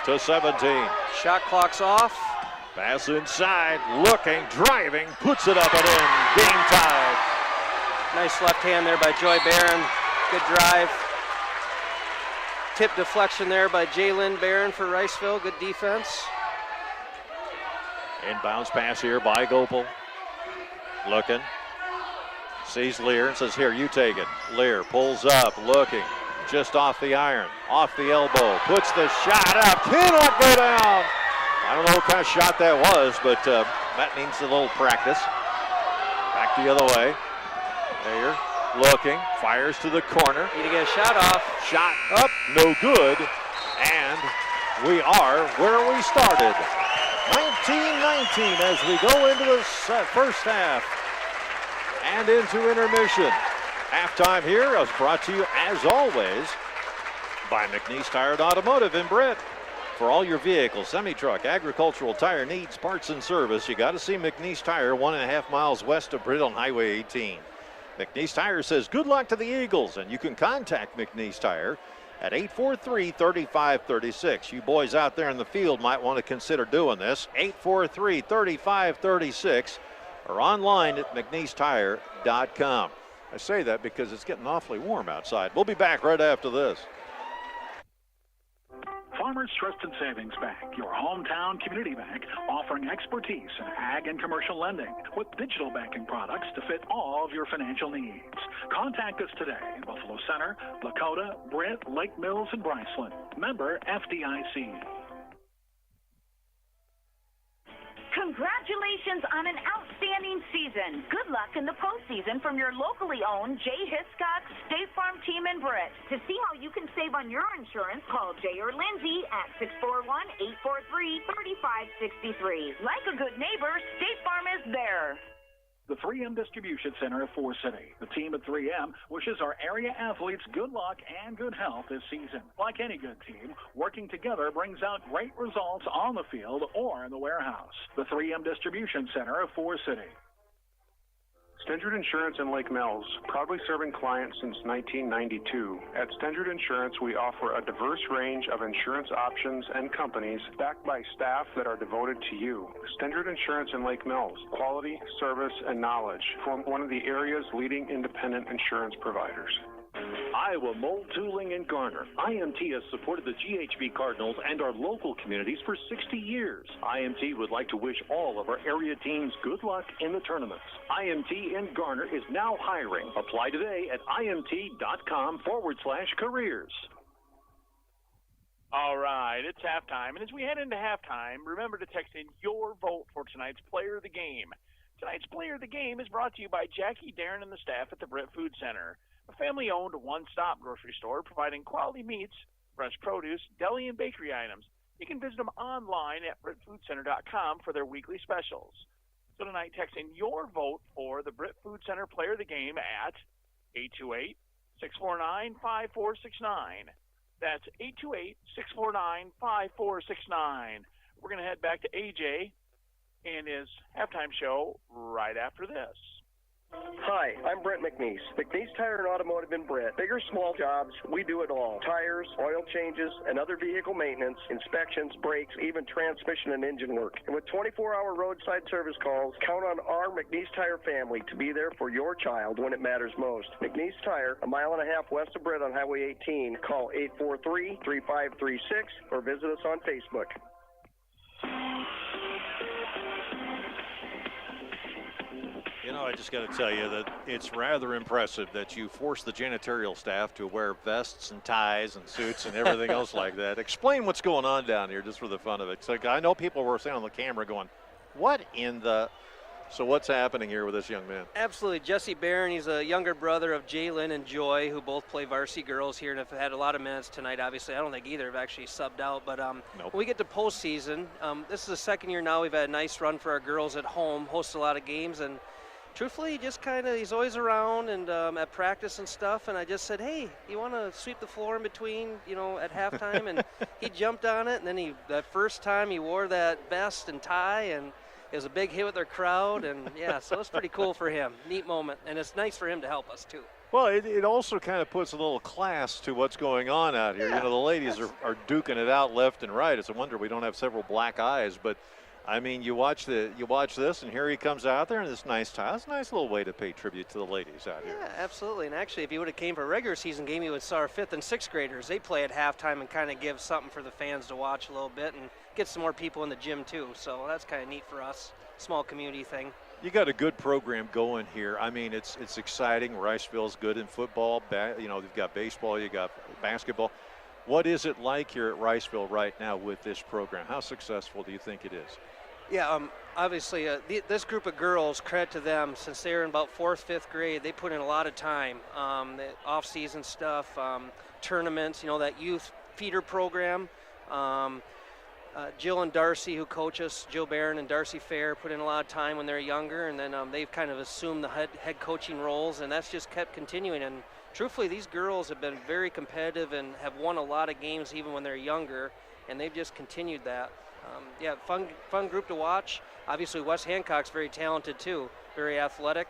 19-17. Shot clock's off. Pass inside, looking, driving, puts it up and in. Game tied. Nice left hand there by Joy Barron. Good drive. Tip deflection there by Jalen Barron for Riceville. Good defense. Inbounds pass here by Gopel. Looking. Sees Lear and says, here, you take it. Lear pulls up, looking. Just off the iron, off the elbow. Puts the shot up. Cannot go down. I don't know what kind of shot that was, but that needs a little practice. Back the other way. Lear looking, fires to the corner. Need to get a shot off. Shot up, no good. And we are where we started. 19-19 as we go into the first half and into intermission. Halftime here is brought to you, as always, by McNeese Tire and Automotive in Britt. For all your vehicles, semi-truck, agricultural tire needs, parts and service, you got to see McNeese Tire 1.5 miles west of Britt on Highway 18. McNeese Tire says good luck to the Eagles, and you can contact McNeese Tire at 843-3536. You boys out there in the field might want to consider doing this. 843-3536 or online at McNeeseTire.com. I say that because it's getting awfully warm outside. We'll be back right after this. Farmers Trust and Savings Bank, your hometown community bank, offering expertise in ag and commercial lending with digital banking products to fit all of your financial needs. Contact us today in Buffalo Center, Lakota, Britt, Lake Mills, and Bryceland. Member FDIC. Congratulations on an outstanding season. Good luck in the postseason from your locally owned Jay Hiscox State Farm team in Britt. To see how you can save on your insurance, call Jay or Lindsay at 641-843-3563. Like a good neighbor, State Farm is there. The 3M Distribution Center of Forest City. The team at 3M wishes our area athletes good luck and good health this season. Like any good team, working together brings out great results on the field or in the warehouse. The 3M Distribution Center of Forest City. Stendrud Insurance in Lake Mills, proudly serving clients since 1992. At Stendrud Insurance, we offer a diverse range of insurance options and companies backed by staff that are devoted to you. Stendrud Insurance in Lake Mills, quality, service, and knowledge from one of the area's leading independent insurance providers. Iowa Mold Tooling in Garner. IMT has supported the GHB Cardinals and our local communities for 60 years. IMT would like to wish all of our area teams good luck in the tournaments. IMT in Garner is now hiring. Apply today at imt.com/careers. All right, it's halftime. And as we head into halftime, remember to text in your vote for tonight's Player of the Game. Tonight's Player of the Game is brought to you by Jackie Darren and the staff at the Britt Food Center, a family-owned one-stop grocery store providing quality meats, fresh produce, deli, and bakery items. You can visit them online at BrittFoodCenter.com for their weekly specials. So tonight, text in your vote for the Brit Food Center Player of the Game at 828-649-5469. That's 828-649-5469. We're going to head back to AJ and his halftime show right after this. Hi, I'm Brent McNeese. McNeese Tire and Automotive in Brent. Big or small jobs, we do it all. Tires, oil changes, and other vehicle maintenance, inspections, brakes, even transmission and engine work. And with 24-hour roadside service calls, count on our McNeese Tire family to be there for your child when it matters most. McNeese Tire, a mile and a half west of Brent on Highway 18. Call 843-3536 or visit us on Facebook. You know, I just got to tell you that it's rather impressive that you force the janitorial staff to wear vests and ties and suits and everything else like that. Explain what's going on down here just for the fun of it. So I know people were saying on the camera going, what in the... So what's happening here with this young man? Absolutely. Jesse Barron, he's a younger brother of Jalen and Joy, who both play varsity girls here and have had a lot of minutes tonight. Obviously, I don't think either have actually subbed out. But nope. When we get to postseason, this is the second year now we've had a nice run for our girls at home, host a lot of games. And truthfully, just kind of, he's always around and at practice and stuff. And I just said, hey, you want to sweep the floor in between, at halftime? And he jumped on it. And then that first time he wore that vest and tie, and it was a big hit with our crowd, and yeah, so it's pretty cool for him. Neat moment, and it's nice for him to help us too. Well, it also kind of puts a little class to what's going on out here. Yeah, the ladies are duking it out left and right. It's a wonder we don't have several black eyes, but I mean, you watch this, and here he comes out there in this nice tie. It's a nice little way to pay tribute to the ladies out here. Yeah, absolutely. And actually, if he would have came for a regular season game, he would saw our 5th and 6th graders. They play at halftime and kind of give something for the fans to watch a little bit and get some more people in the gym too. So that's kind of neat for us. Small community thing. You got a good program going here. I mean, it's exciting. Riceville's good in football. You've got baseball, you got basketball. What is it like here at Riceville right now with this program? How successful do you think it is? Yeah, obviously, this group of girls, credit to them, since they were in about 4th, 5th grade, they put in a lot of time. The off-season stuff, tournaments, that youth feeder program. Jill and Darcy, who coach us, Jill Barron and Darcy Fair, put in a lot of time when they're younger, and then they've kind of assumed the head coaching roles, and that's just kept continuing. And truthfully, these girls have been very competitive and have won a lot of games even when they're younger, and they've just continued that. Fun group to watch. Obviously, West Hancock's very talented too, very athletic.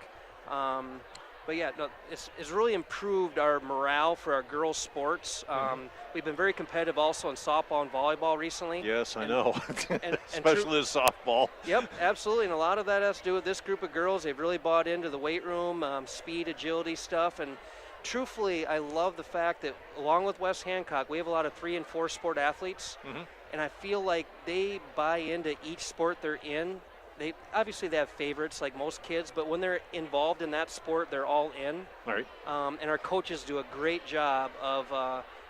It's really improved our morale for our girls' sports. We've been very competitive also in softball and volleyball recently. Yes, I know, especially the softball. Yep, absolutely, and a lot of that has to do with this group of girls. They've really bought into the weight room, speed, agility stuff, and truthfully, I love the fact that along with West Hancock, we have a lot of 3- and 4-sport athletes, and I feel like they buy into each sport they're in. They have favorites like most kids, but when they're involved in that sport, they're all in. All right. And our coaches do a great job of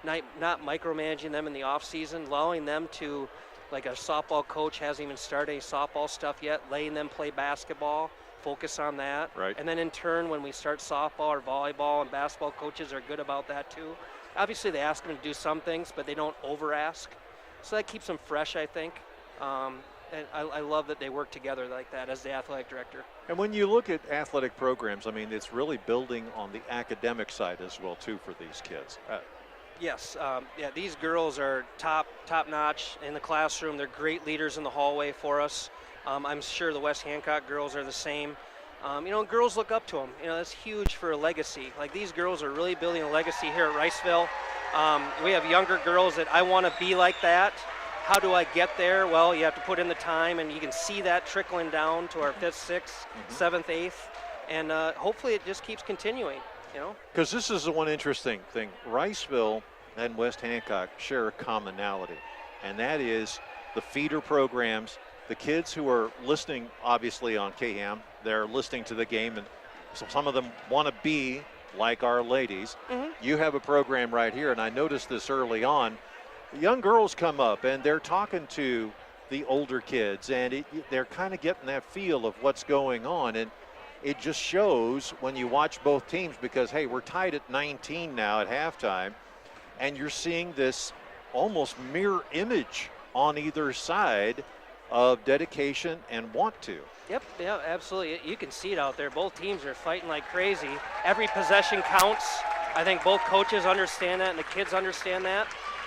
not micromanaging them in the off season, allowing them to, like a softball coach hasn't even started any softball stuff yet, letting them play basketball, focus on that. Right. And then in turn, when we start softball or volleyball, and basketball coaches are good about that too. Obviously, they ask them to do some things, but they don't over ask. So that keeps them fresh, I think. And I love that they work together like that as the athletic director. And when you look at athletic programs, I mean, it's really building on the academic side as well, too, for these kids. Yes. These girls are top notch in the classroom. They're great leaders in the hallway for us. I'm sure the West Hancock girls are the same. Girls look up to them. That's huge for a legacy. Like, these girls are really building a legacy here at Riceville. We have younger girls that I want to be like that. How do I get there? Well, you have to put in the time, and you can see that trickling down to our 5th, 6th, 7th, 8th, and hopefully it just keeps continuing, Because this is the one interesting thing. Riceville and West Hancock share a commonality, and that is the feeder programs. The kids who are listening, obviously, on KHAM, they're listening to the game, and so some of them want to be like our ladies. You have a program right here, and I noticed this early on. Young girls come up and they're talking to the older kids, and they're kind of getting that feel of what's going on, and it just shows when you watch both teams, because hey, we're tied at 19 now at halftime, and you're seeing this almost mirror image on either side of dedication and want to. Yep, yeah, absolutely. You can see it out there. Both teams are fighting like crazy. Every possession counts. I think both coaches understand that and the kids understand that.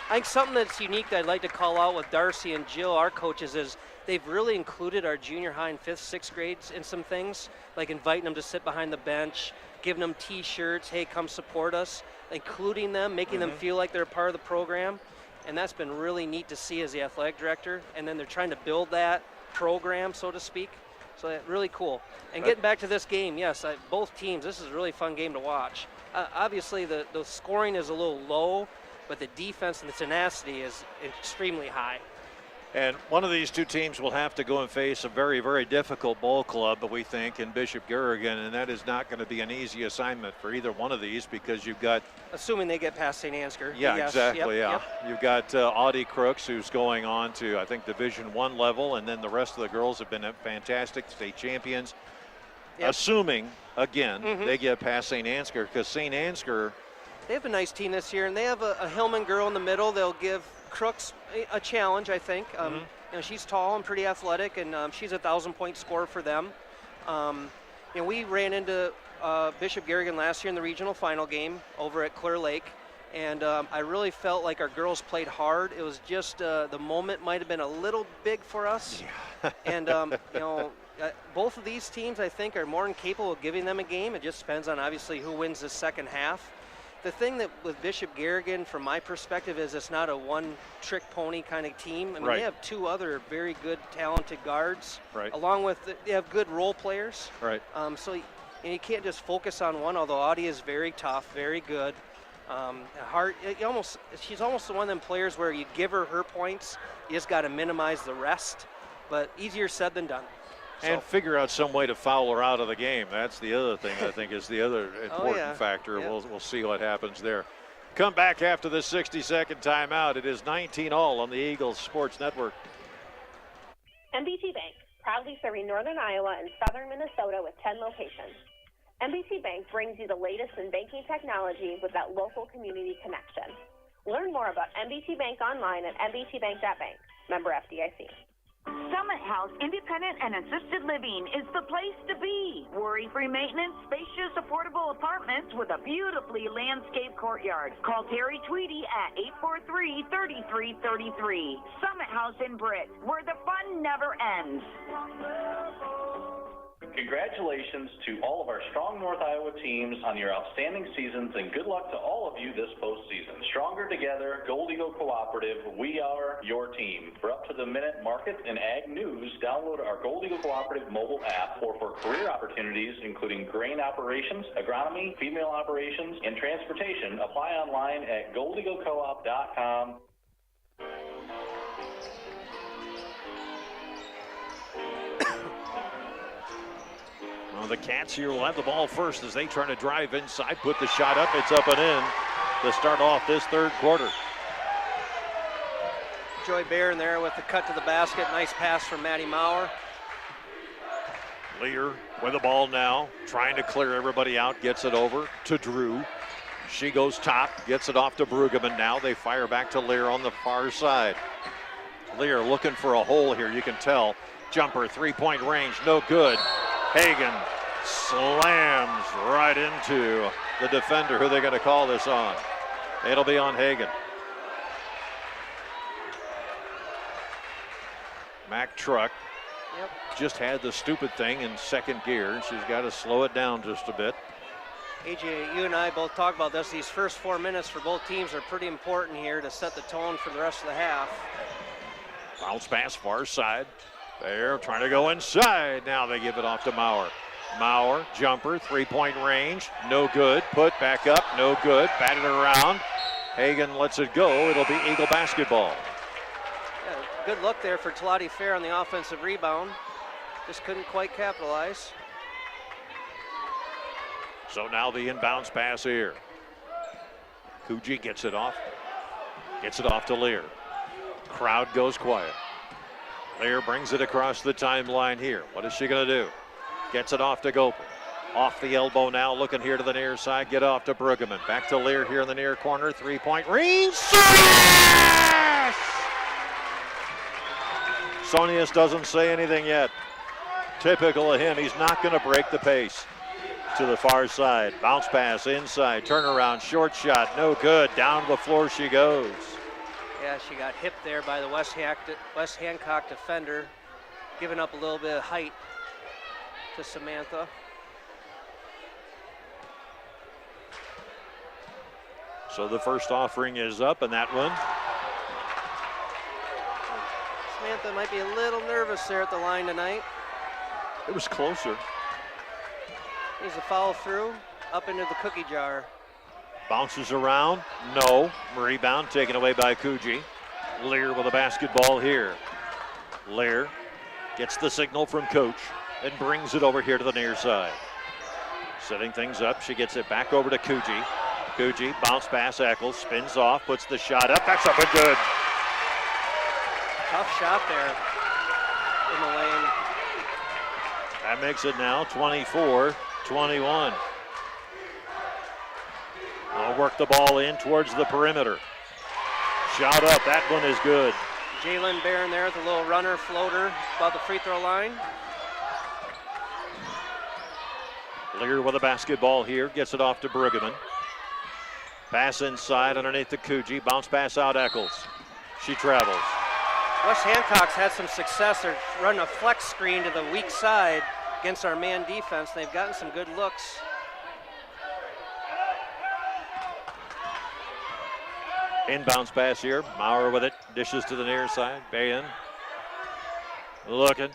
I think something that's unique that I'd like to call out with Darcy and Jill, our coaches, is they've really included our junior high and 5th, 6th grades in some things, like inviting them to sit behind the bench, giving them T-shirts, hey, come support us, including them, making them feel like they're a part of the program. And that's been really neat to see as the athletic director. And then they're trying to build that program, so to speak. So that's really cool. And getting back to this game, yes, both teams, this is a really fun game to watch. Obviously, the scoring is a little low, but the defense and the tenacity is extremely high. And one of these two teams will have to go and face a very, very difficult ball club, but we think, in Bishop Garrigan, and that is not going to be an easy assignment for either one of these because you've got... Assuming they get past St. Ansgar. Yeah, yes. exactly, yep. You've got Audie Crooks, who's going on to, I think, Division I level, and then the rest of the girls have been fantastic state champions. Yep. Assuming, again, they get past St. Ansgar, because St. Ansgar... They have a nice team this year, and they have a Hillman girl in the middle. They'll give Crooks a challenge, I think. You know, she's tall and pretty athletic, and she's a 1,000-point scorer for them. You know, we ran into Bishop Garrigan last year in the regional final game over at Clear Lake, and I really felt like our girls played hard. It was just the moment might have been a little big for us, and you know, both of these teams I think are more than capable of giving them a game. It just depends on obviously who wins the second half. The thing that with Bishop Garrigan, from my perspective, is it's not a one-trick pony kind of team. I mean, they have two other very good, talented guards, along with they have good role players. So you can't just focus on one. Although Audie is very tough, very good. She's almost one of them players where you give her points, you just got to minimize the rest. But easier said than done. And figure out some way to foul her out of the game. That's the other thing I think is the other important factor. We'll see what happens there. Come back after the 60-second timeout. It is 19-all on the Eagles Sports Network. MBT Bank, proudly serving northern Iowa and southern Minnesota with 10 locations. MBT Bank brings you the latest in banking technology with that local community connection. Learn more about MBT Bank online at mbtbank.bank. Member FDIC. Summit House Independent and Assisted Living is the place to be. Worry-free maintenance, spacious, affordable apartments with a beautifully landscaped courtyard. Call Terry Tweedy at 843-3333. Summit House in Britt, where the fun never ends. Congratulations to all of our strong North Iowa teams on your outstanding seasons, and good luck to all of you this postseason. Stronger together, Gold Eagle Cooperative, we are your team. For up-to-the-minute market and ag news, download our Gold Eagle Cooperative mobile app, or for career opportunities including grain operations, agronomy, female operations, and transportation, apply online at goldeaglecoop.com. Well, the Cats here will have the ball first as they try to drive inside, put the shot up. It's up and in to start off this third quarter. Joy Bear in there with the cut to the basket. Nice pass from Maddie Maurer. Lear with the ball now, trying to clear everybody out, gets it over to Drew. She goes top, gets it off to Brueggemann now. They fire back to Lear on the far side. Lear looking for a hole here, you can tell. Jumper, three-point range, no good. Hagan slams right into the defender. Who are they going to call this on? It'll be on Hagan. Mack Truck just had the stupid thing in second gear. She's got to slow it down just a bit. AJ, you and I both talked about this. These first 4 minutes for both teams are pretty important here to set the tone for the rest of the half. Bounce pass far side. They're trying to go inside. Now they give it off to Maurer. Maurer, jumper, three-point range. No good. Put back up. No good. Batted around. Hagan lets it go. It'll be Eagle basketball. Yeah, good look there for Talati Fair on the offensive rebound. Just couldn't quite capitalize. So now the inbounds pass here. Kuji gets it off. Gets it off to Lear. Crowd goes quiet. Lear brings it across the timeline here. What is she going to do? Gets it off to Gopel. Off the elbow now, looking here to the near side. Get off to Brueggemann. Back to Lear here in the near corner. Three-point range. Smash! Sonius doesn't say anything yet. Typical of him, he's not going to break the pace. To the far side, bounce pass inside, turnaround, short shot, no good. Down to the floor she goes. Yeah, she got hit there by the West Hancock defender, giving up a little bit of height to Samantha. So the first offering is up, and that one. Samantha might be a little nervous there at the line tonight. It was closer. Needs a follow through, up into the cookie jar. Bounces around, no. Rebound taken away by Kuji. Lear with a basketball here. Lear gets the signal from coach and brings it over here to the near side. Setting things up, she gets it back over to Kuji. Kuji, bounce pass, Eccles, spins off, puts the shot up. That's up and good. Tough shot there in the lane. That makes it now 24-21. I'll work the ball in towards the perimeter. Shot up, that one is good. Jalen Barron there with a little runner floater above the free throw line. Lear with a basketball here, gets it off to Brueggemann. Pass inside underneath the Kuji, bounce pass out Eccles. She travels. West Hancock's had some success. They're running a flex screen to the weak side against our man defense. They've gotten some good looks. Inbounds pass here. Maurer with it. Dishes to the near side. Bayan. Looking.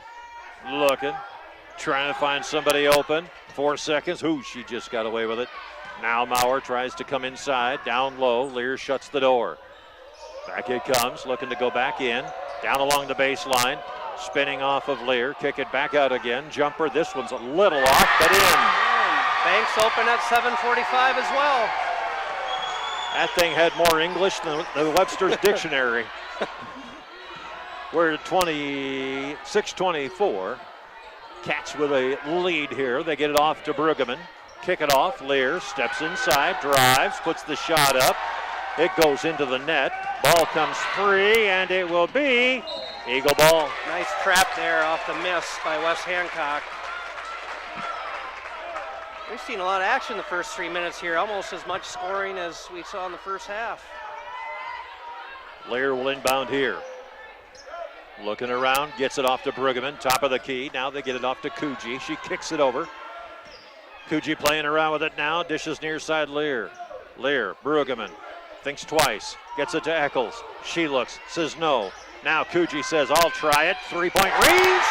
Trying to find somebody open. 4 seconds. She just got away with it. Now Maurer tries to come inside. Down low. Lear shuts the door. Back it comes. Looking to go back in. Down along the baseline. Spinning off of Lear. Kick it back out again. Jumper. This one's a little off, but in. Banks open at 7:45 as well. That thing had more English than the Webster's Dictionary. We're at 26-24. Cats with a lead here. They get it off to Brueggemann. Kick it off. Lear steps inside, drives, puts the shot up. It goes into the net. Ball comes free, and it will be Eagle ball. Nice trap there off the miss by West Hancock. We've seen a lot of action the first 3 minutes here, almost as much scoring as we saw in the first half. Lear will inbound here. Looking around, gets it off to Brueggemann, top of the key. Now they get it off to Kuji. She kicks it over. Kuji playing around with it now, dishes near side Lear. Lear, Brueggemann, thinks twice, gets it to Eccles. She looks, says no. Now Kuji says, I'll try it. 3-point range.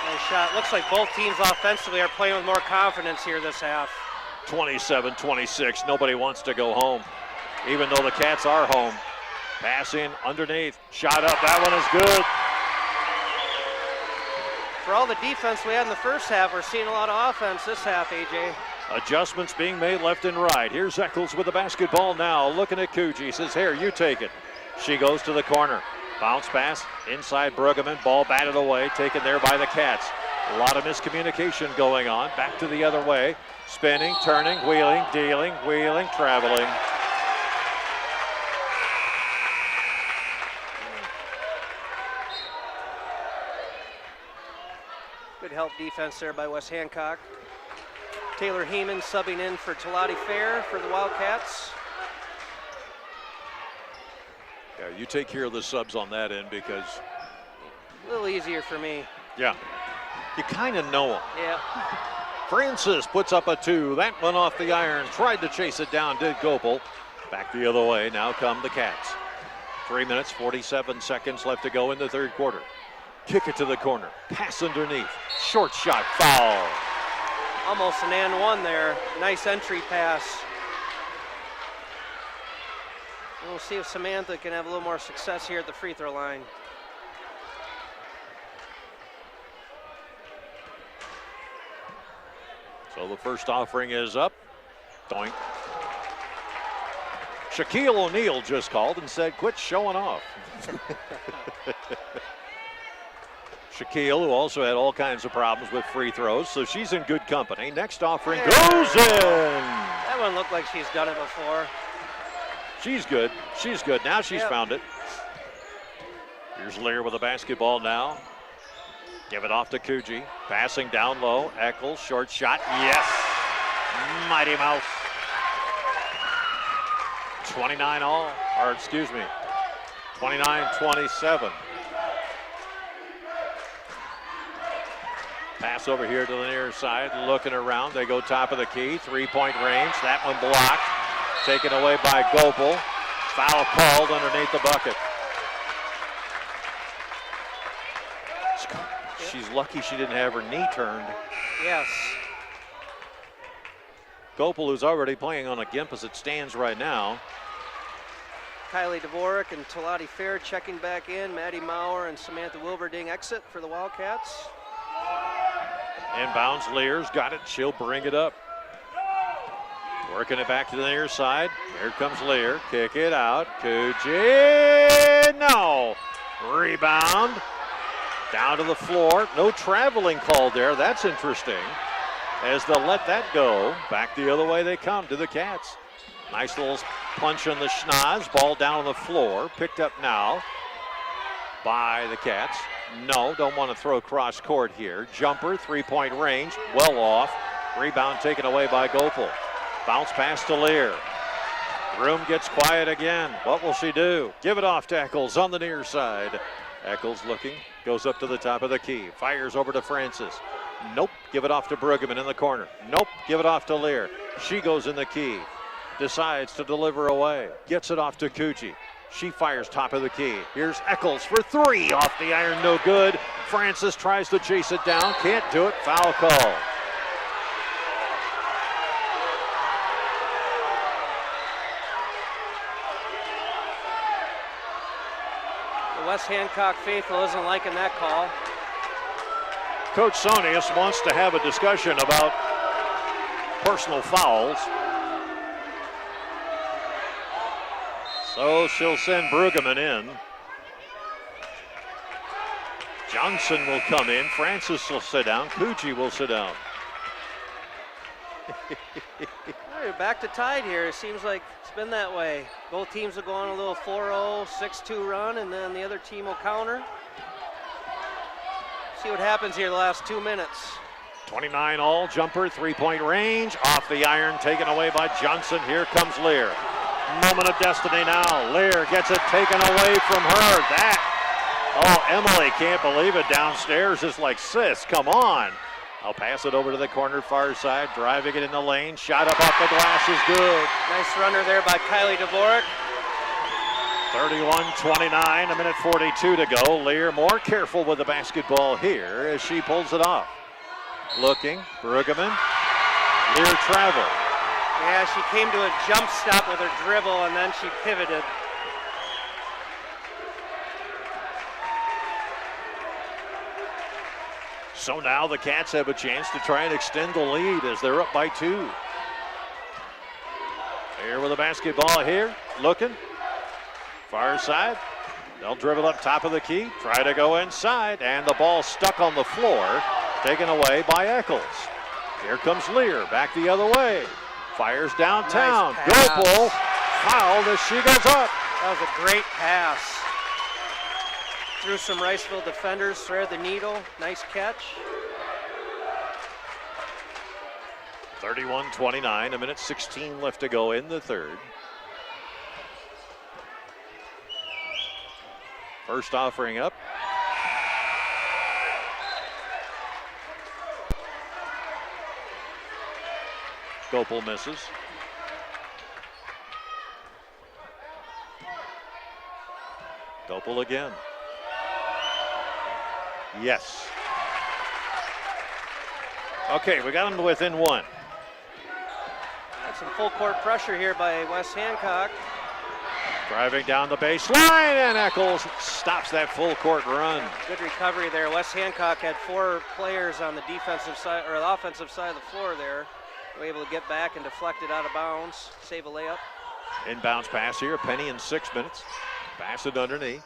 Nice shot. Looks like both teams offensively are playing with more confidence here this half. 27-26. Nobody wants to go home, even though the Cats are home. Passing underneath. Shot up. That one is good. For all the defense we had in the first half, we're seeing a lot of offense this half, AJ. Adjustments being made left and right. Here's Eccles with the basketball now. Looking at Kuji. Says, here, you take it. She goes to the corner. Bounce pass inside Brueggemann. Ball batted away. Taken there by the Cats. A lot of miscommunication going on. Back to the other way. Spinning, turning, wheeling, dealing, wheeling, traveling. Good help defense there by West Hancock. Taylor Heeman subbing in for Talati Fair for the Wildcats. Yeah, you take care of the subs on that end because... A little easier for me. Yeah, you kind of know them. Yeah. Francis puts up a 2. That one off the iron. Tried to chase it down, did Gopel. Back the other way. Now come the Cats. 3 minutes, 47 seconds left to go in the third quarter. Kick it to the corner. Pass underneath. Short shot, foul. Almost an and one there. Nice entry pass. We'll see if Samantha can have a little more success here at the free throw line. So the first offering is up. Doink. Shaquille O'Neal just called and said, quit showing off. Shaquille, who also had all kinds of problems with free throws, so she's in good company. Next offering goes in. That one looked like she's done it before. She's good. She's good. Now she's found it. Here's Lear with the basketball now. Give it off to Coogee. Passing down low. Eccles, short shot. Yes! Mighty Mouse. 29 all. Or excuse me, 29-27. Pass over here to the near side. Looking around. They go top of the key. 3-point range. That one blocked. Taken away by Gopel. Foul called underneath the bucket. She's lucky she didn't have her knee turned. Yes. Gopel, who's already playing on a gimp as it stands right now. Kylie Dvorak and Talati Fair checking back in. Maddie Maurer and Samantha Wilberding exit for the Wildcats. Inbounds, Lear's got it. She'll bring it up. Working it back to the near side. Here comes Lear. Kick it out. Coogee. No. Rebound. Down to the floor. No traveling called there. That's interesting. As they'll let that go. Back the other way they come to the Cats. Nice little punch on the schnoz. Ball down on the floor. Picked up now by the Cats. No, don't want to throw cross court here. Jumper, 3-point range. Well off. Rebound taken away by Gopel. Bounce pass to Lear. Room gets quiet again. What will she do? Give it off to Eccles on the near side. Eccles looking. Goes up to the top of the key. Fires over to Francis. Nope. Give it off to Brueggemann in the corner. Nope. Give it off to Lear. She goes in the key. Decides to deliver away. Gets it off to Coogee. She fires top of the key. Here's Eccles for three. Off the iron, no good. Francis tries to chase it down. Can't do it. Foul call. The West Hancock faithful isn't liking that call. Coach Sonius wants to have a discussion about personal fouls. So she'll send Brueggemann in. Johnson will come in. Francis will sit down. Coogee will sit down. We're back to tied here. It seems like it's been that way. Both teams will go on a little 4-0, 6-2 run, and then the other team will counter. See what happens here the last 2 minutes. 29 all, jumper, 3-point range. Off the iron, taken away by Johnson. Here comes Lear. Moment of destiny now. Lear gets it taken away from her. Emily can't believe it downstairs. It's like, sis, come on. I'll pass it over to the corner far side, driving it in the lane. Shot up off the glass is good. Nice runner there by Kylie Dvorak. 31-29, a minute 42 to go. Lear more careful with the basketball here as she pulls it off. Looking, Brueggemann. Lear travel. Yeah, she came to a jump stop with her dribble and then she pivoted. So now the Cats have a chance to try and extend the lead as they're up by 2. Here with the basketball here, looking. Far side, they'll dribble up top of the key, try to go inside, and the ball stuck on the floor, taken away by Eccles. Here comes Lear, back the other way. Fires downtown. Nice Gopel fouled as she goes up. That was a great pass. Through some Riceville defenders, thread the needle. Nice catch. 31-29, a minute 16 left to go in the third. First offering up. Gopel misses. Gopel again. Yes. Okay, we got them within 1. Got some full court pressure here by West Hancock. Driving down the baseline, and Eccles stops that full court run. Good recovery there. West Hancock had 4 players on the defensive side or the offensive side of the floor there. Were able to get back and deflect it out of bounds, save a layup. Inbounds pass here, penny in 6 minutes. Pass it underneath.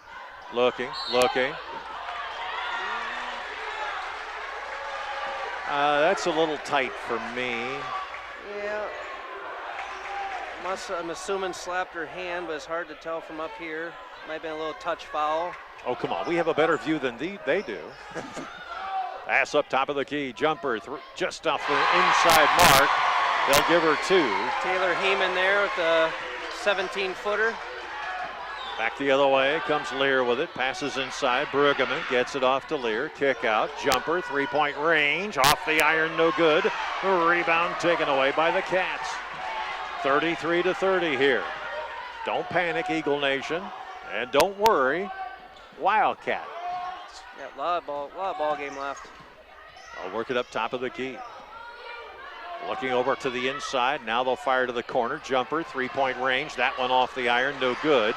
Looking. That's a little tight for me. Yeah. I'm assuming slapped her hand, but it's hard to tell from up here. Might have been a little touch foul. Oh, come on. We have a better view than they do. Pass up top of the key. Jumper just off the inside mark. They'll give her 2. Taylor Heyman there with the 17-footer. Back the other way comes Lear with it. Passes inside. Brueggemann gets it off to Lear. Kick out. Jumper. 3-point range. Off the iron. No good. Rebound taken away by the Cats. 33-30 here. Don't panic, Eagle Nation. And don't worry, Wildcat. Yeah, a lot of ball game left. I'll work it up top of the key. Looking over to the inside. Now they'll fire to the corner. Jumper. 3-point range. That one off the iron. No good.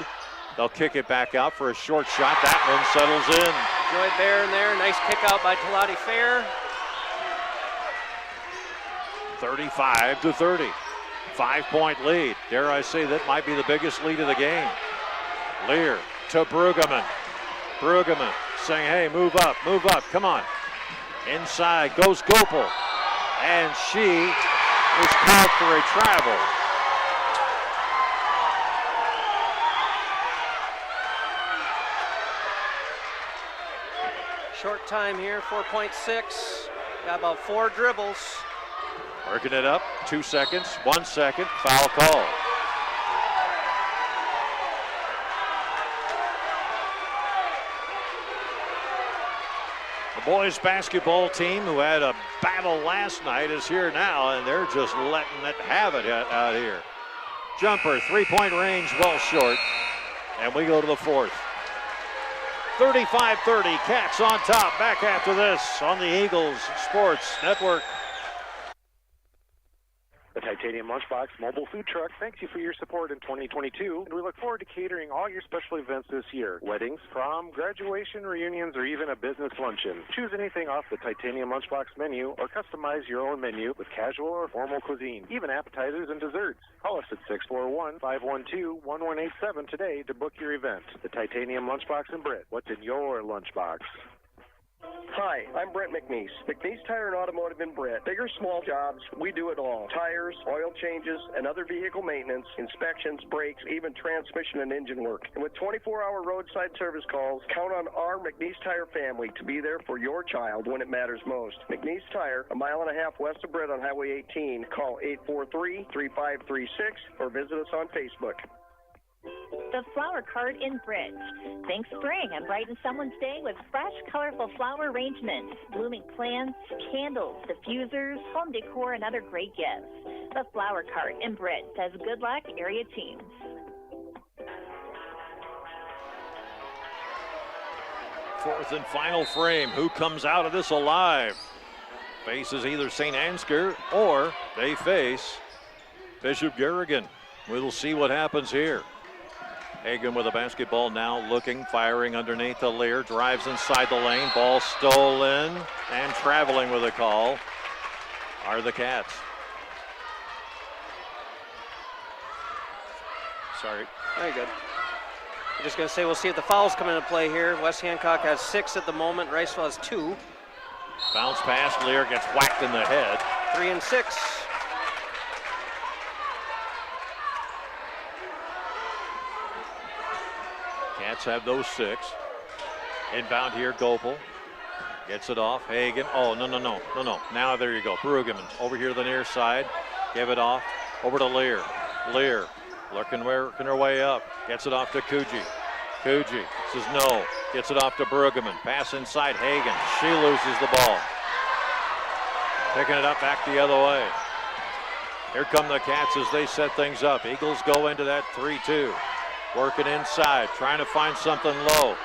They'll kick it back out for a short shot. That one settles in. Joy Bear in there. Nice kick out by Talati Fair. 35-30. 5-point lead. Dare I say that might be the biggest lead of the game. Lear to Brueggemann. Brueggemann saying, hey, move up, come on. Inside goes Gopel. And she is called for a travel. Short time here, 4.6. Got about 4 dribbles. Working it up, 2 seconds, 1 second, foul call. The boys basketball team, who had a battle last night, is here now, and they're just letting it have it out here. Jumper, 3-point range, well short, and we go to the 4th. 35-30, Cats on top. Back after this on the Eagles Sports Network. The Titanium Lunchbox mobile food truck thanks you for your support in 2022, and we look forward to catering all your special events this year. Weddings, prom, graduation, reunions, or even a business luncheon. Choose anything off the Titanium Lunchbox menu or customize your own menu with casual or formal cuisine, even appetizers and desserts. Call us at 641-512-1187 today to book your event. The Titanium Lunchbox in Britt. What's in your lunchbox? Hi, I'm Brent McNeese. McNeese Tire and Automotive in Britt. Big or small jobs, we do it all. Tires, oil changes, and other vehicle maintenance, inspections, brakes, even transmission and engine work. And with 24-hour roadside service calls, count on our McNeese Tire family to be there for your child when it matters most. McNeese Tire, a mile and a half west of Britt on Highway 18. Call 843-3536 or visit us on Facebook. The Flower Cart in Britt. Think spring and brighten someone's day with fresh, colorful flower arrangements, blooming plants, candles, diffusers, home decor, and other great gifts. The Flower Cart in Britt says good luck, area teams. Fourth and final frame. Who comes out of this alive? Faces either St. Ansgar or they face Bishop Garrigan. We'll see what happens here. Hagan with a basketball now, looking, firing underneath the Lear, drives inside the lane, ball stolen, and traveling with a call are the Cats. Sorry. Very good. I'm just going to say we'll see if the fouls come into play here. West Hancock has 6 at the moment. Riceville has 2. Bounce pass, Lear gets whacked in the head. 3 and 6. Cats have those 6. Inbound here, Gopel. Gets it off. Hagan. Oh, no. Now there you go. Brueggemann over here to the near side. Give it off. Over to Lear. Lear working her way up. Gets it off to Kuji. Kuji says no. Gets it off to Brueggemann. Pass inside Hagan. She loses the ball. Picking it up back the other way. Here come the Cats as they set things up. Eagles go into that 3-2. Working inside, trying to find something low.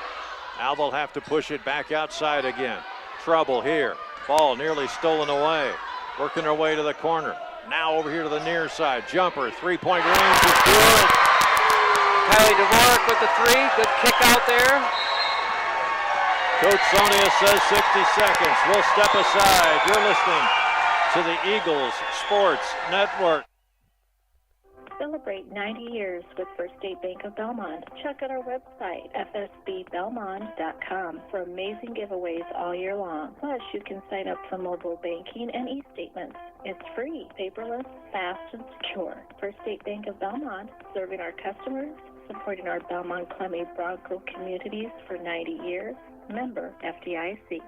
Now they'll have to push it back outside again. Trouble here. Ball nearly stolen away. Working her way to the corner. Now over here to the near side. Jumper, 3-point range is good. Kylie Dvorak with the 3. Good kick out there. Coach Sonia says 60 seconds. We'll step aside. You're listening to the Eagles Sports Network. Celebrate 90 years with First State Bank of Belmont. Check out our website, fsbbelmont.com, for amazing giveaways all year long. Plus, you can sign up for mobile banking and e-statements. It's free, paperless, fast, and secure. First State Bank of Belmont, serving our customers supporting our Belmont-Clemmy Bronco communities for 90 years. Member FDIC.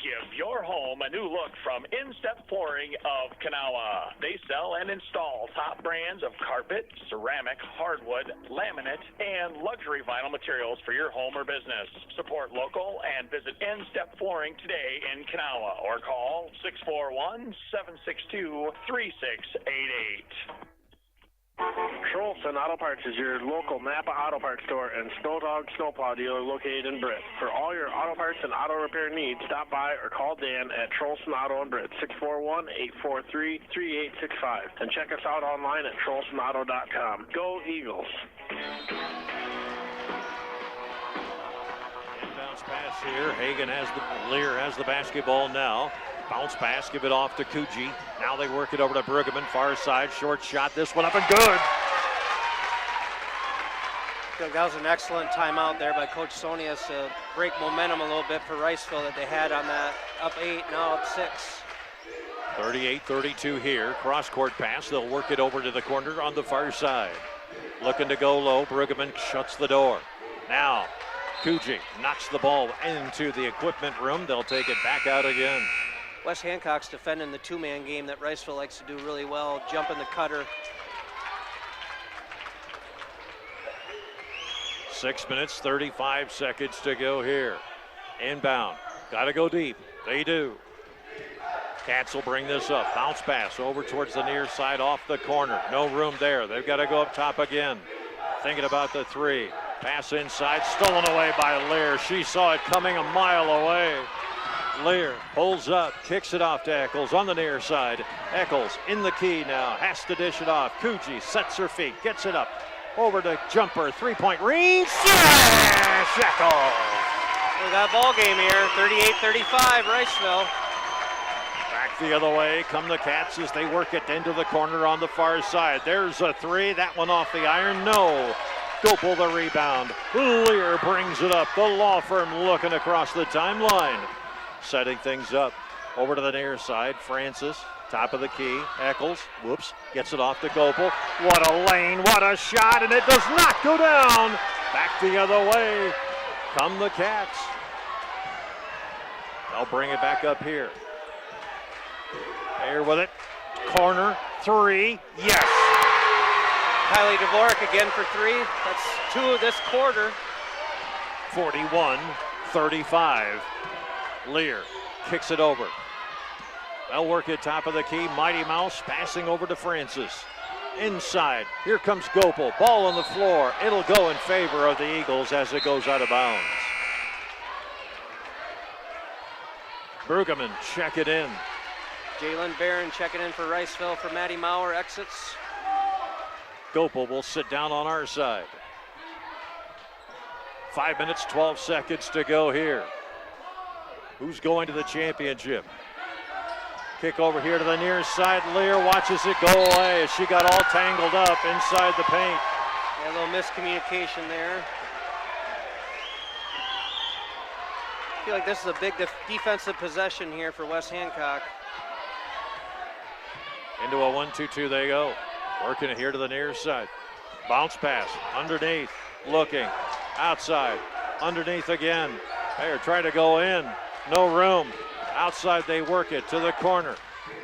Give your home a new look from Instep Flooring of Kanawha. They sell and install top brands of carpet, ceramic, hardwood, laminate, and luxury vinyl materials for your home or business. Support local and visit Instep Flooring today in Kanawha or call 641-762-3688. Trolson Auto Parts is your local Napa Auto Parts store and Snow Dog Snowplow dealer located in Britt. For all your auto parts and auto repair needs, stop by or call Dan at Trolson Auto in Britt, 641-843-3865. And check us out online at TrolsonAuto.com. Go Eagles! Inbounds pass here. Lear has the basketball now. Bounce pass, give it off to Kuji. Now they work it over to Bruggeman, far side, short shot. This one up and good. That was an excellent timeout there by Coach Sonius to break momentum a little bit for Riceville that they had on that up 8, now up 6. 38-32 here. Cross-court pass. They'll work it over to the corner on the far side. Looking to go low. Bruggeman shuts the door. Now, Kuji knocks the ball into the equipment room. They'll take it back out again. West Hancock's defending the two-man game that Riceville likes to do really well, jumping the cutter. 6 minutes, 35 seconds to go here. Inbound, got to go deep. They do. Cats will bring this up. Bounce pass over towards the near side off the corner. No room there. They've got to go up top again. Thinking about the three. Pass inside, stolen away by Lear. She saw it coming a mile away. Lear pulls up, kicks it off to Eccles on the near side. Eccles in the key now, has to dish it off. Kuji sets her feet, gets it up. Over to Jumper, three-point range. Yes! Eccles! We got ball game here, 38-35, Riceville. Back the other way come the Cats as they work it into the corner on the far side. There's a three, that one off the iron, no. Gopel the rebound. Lear brings it up. The law firm looking across the timeline. Setting things up. Over to the near side, Francis, top of the key. Eccles, whoops, gets it off to Gopel. What a lane, what a shot, and it does not go down. Back the other way come the Cats. They'll bring it back up here. There with it. Corner, three, yes. Kylie Dvorak again for three. That's 2 of this quarter. 41-35. Lear kicks it over. They'll work it top of the key. Mighty Mouse passing over to Francis. Inside, here comes Gopel. Ball on the floor. It'll go in favor of the Eagles as it goes out of bounds. Bruggeman check it in. Jalen Barron checking in for Riceville for Maddie Maurer exits. Gopel will sit down on our side. 5 minutes, 12 seconds to go here. Who's going to the championship? Kick over here to the near side. Lear watches it go away as she got all tangled up inside the paint. Yeah, a little miscommunication there. I feel like this is a big defensive possession here for West Hancock. Into a 1-2-2 they go. Working it here to the near side. Bounce pass underneath. Looking outside. Underneath again. They're trying to go in. No room. Outside they work it to the corner.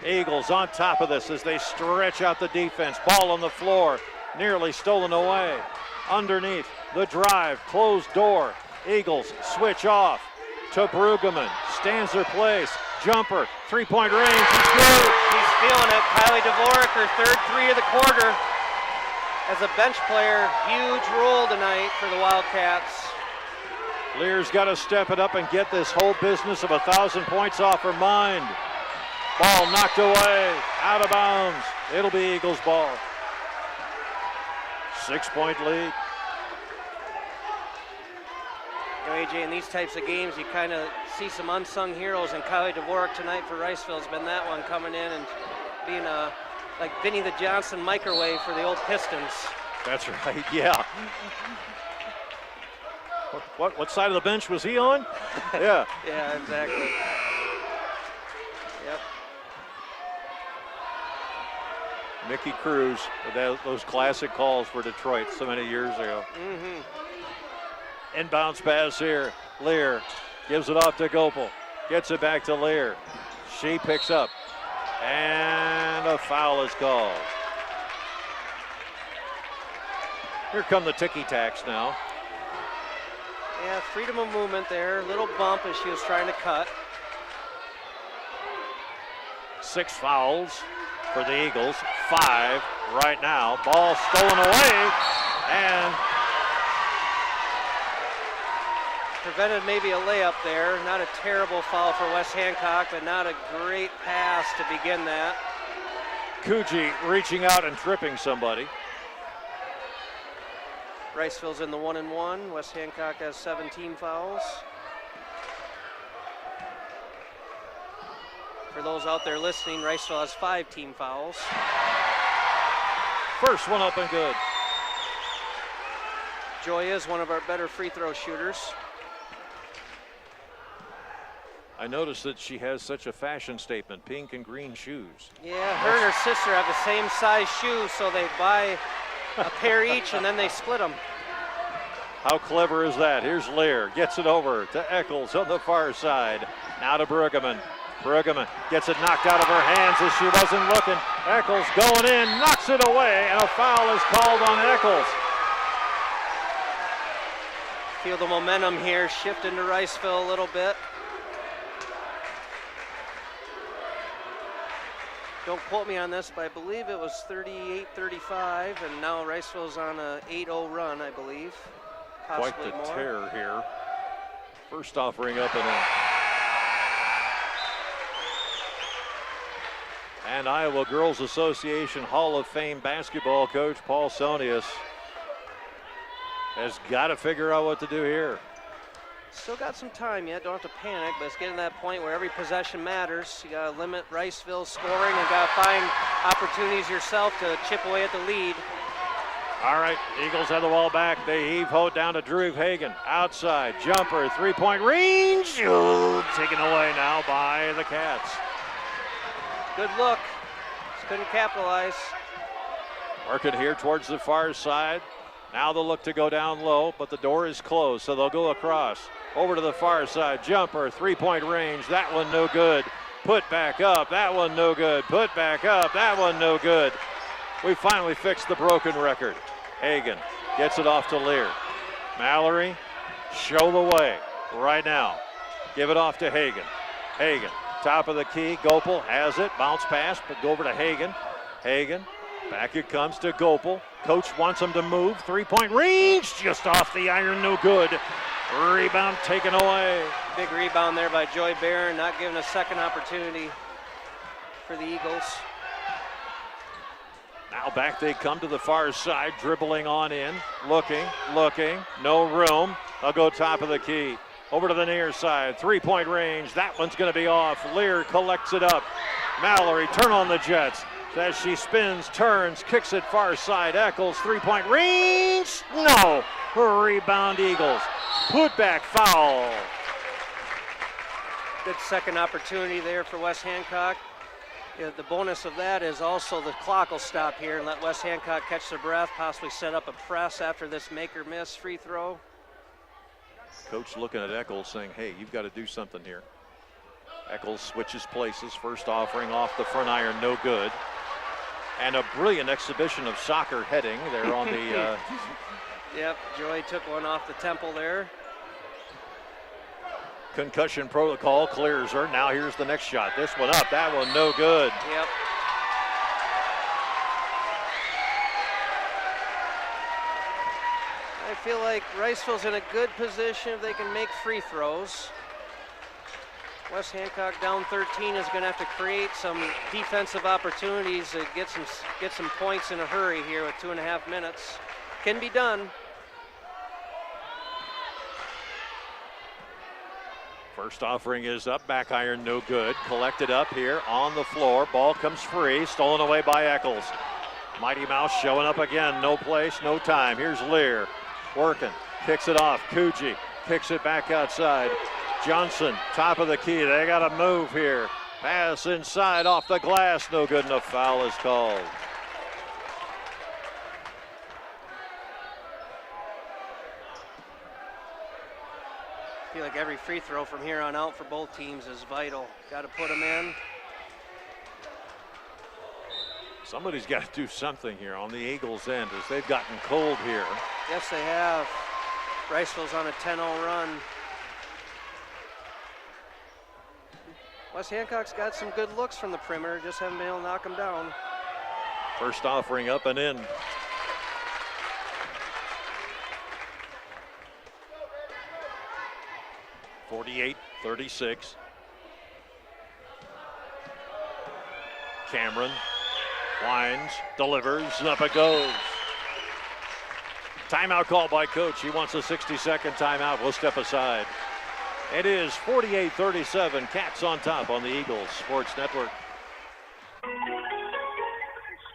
Eagles on top of this as they stretch out the defense. Ball on the floor. Nearly stolen away. Underneath the drive. Closed door. Eagles switch off to Bruggeman. Stands her place. Jumper. Three-point range. He's good. He's feeling it. Kylie Dvorak, her third three of the quarter. As a bench player, huge role tonight for the Wildcats. Lear's got to step it up and get this whole business of 1,000 points off her mind. Ball knocked away, out of bounds. It'll be Eagles ball. 6-point lead. You know, AJ, in these types of games, you kind of see some unsung heroes, and Kylie Dvorak tonight for Riceville has been that one, coming in and being like Vinny the Johnson microwave for the old Pistons. That's right, yeah. What side of the bench was he on? Yeah. Yeah, exactly. Yep. Mickey Cruz with those classic calls for Detroit so many years ago. Inbounds pass here. Lear gives it off to Gopal. Gets it back to Lear. She picks up. And a foul is called. Here come the ticky-tacks now. Yeah, freedom of movement there. Little bump as she was trying to cut. 6 fouls for the Eagles. 5 right now. Ball stolen away. And prevented maybe a layup there. Not a terrible foul for West Hancock, but not a great pass to begin that. Coogee reaching out and tripping somebody. Riceville's in the 1-1. West Hancock has 17 fouls. For those out there listening, Riceville has 5 team fouls. First one up and good. Joy is one of our better free throw shooters. I noticed that she has such a fashion statement, pink and green shoes. Yeah, her and her sister have the same size shoes, so they buy a pair each and then they split them. How clever is that? Here's Lear, gets it over to Eccles on the far side. Now to Bruggeman. Bruggeman gets it knocked out of her hands as she wasn't looking. Eccles going in, knocks it away, and a foul is called on Eccles. Feel the momentum here, shifting to Riceville a little bit. Don't quote me on this, but I believe it was 38-35, and now Riceville's on a 8-0 run, I believe. Possibly Quite the more. tear here. First offering up and in. And Iowa Girls Association Hall of Fame basketball coach Paul Sonius has got to figure out what to do here. Still got some time yet, don't have to panic, but it's getting to that point where every possession matters. You got to limit Riceville's scoring and got to find opportunities yourself to chip away at the lead. All right, Eagles have the ball back. They heave Holt down to Drew Hagan. Outside, jumper, three-point range. Oh, taken away now by the Cats. Good look. Just couldn't capitalize. Working here towards the far side. Now they'll look to go down low, but the door is closed, so they'll go across. Over to the far side, jumper, three-point range. That one no good. Put back up, that one no good. Put back up, that one no good. We finally fixed the broken record. Hagan gets it off to Lear. Mallory, show the way right now. Give it off to Hagan. Hagan, top of the key. Gopal has it. Bounce pass, but go over to Hagan. Hagan, back it comes to Gopal. Coach wants him to move. Three-point range, just off the iron, no good. Rebound taken away. Big rebound there by Joy Barron, not giving a second opportunity for the Eagles. Now back they come to the far side, dribbling on in, looking, no room. They'll go top of the key. Over to the near side, three-point range. That one's going to be off. Lear collects it up. Mallory, turn on the Jets. As she spins, turns, kicks it far side. Eccles, three-point range. No. Rebound Eagles. Put back foul. Good second opportunity there for West Hancock. Yeah, the bonus of that is also the clock will stop here and let West Hancock catch their breath, possibly set up a press after this make or miss free throw. Coach looking at Eccles saying, hey, you've got to do something here. Eccles switches places. First offering off the front iron, no good. And a brilliant exhibition of soccer heading there on the... Yep, Joy took one off the temple there. Concussion protocol clears her. Now here's the next shot. This one up, that one no good. Yep. I feel like Riceville's in a good position if they can make free throws. West Hancock down 13 is going to have to create some defensive opportunities to get some points in a hurry here with 2.5 minutes. Can be done. First offering is up, back iron no good. Collected up here on the floor. Ball comes free, stolen away by Eccles. Mighty Mouse showing up again, no place, no time. Here's Lear, working, kicks it off. Coogee kicks it back outside. Johnson, top of the key, they got to move here. Pass inside off the glass, no good enough. Foul is called. like every free throw from here on out for both teams is vital. Got to put them in. Somebody's got to do something here on the Eagles' end as they've gotten cold here. Yes, they have. Riceville's on a 10-0 run. West Hancock's got some good looks from the perimeter, just haven't been able to knock them down. First offering up and in. (48-36). Cameron winds, delivers, and up it goes. Timeout call by coach. He wants a 60-second timeout. We'll step aside. It is 48-37. Cats on top on the Eagles Sports Network.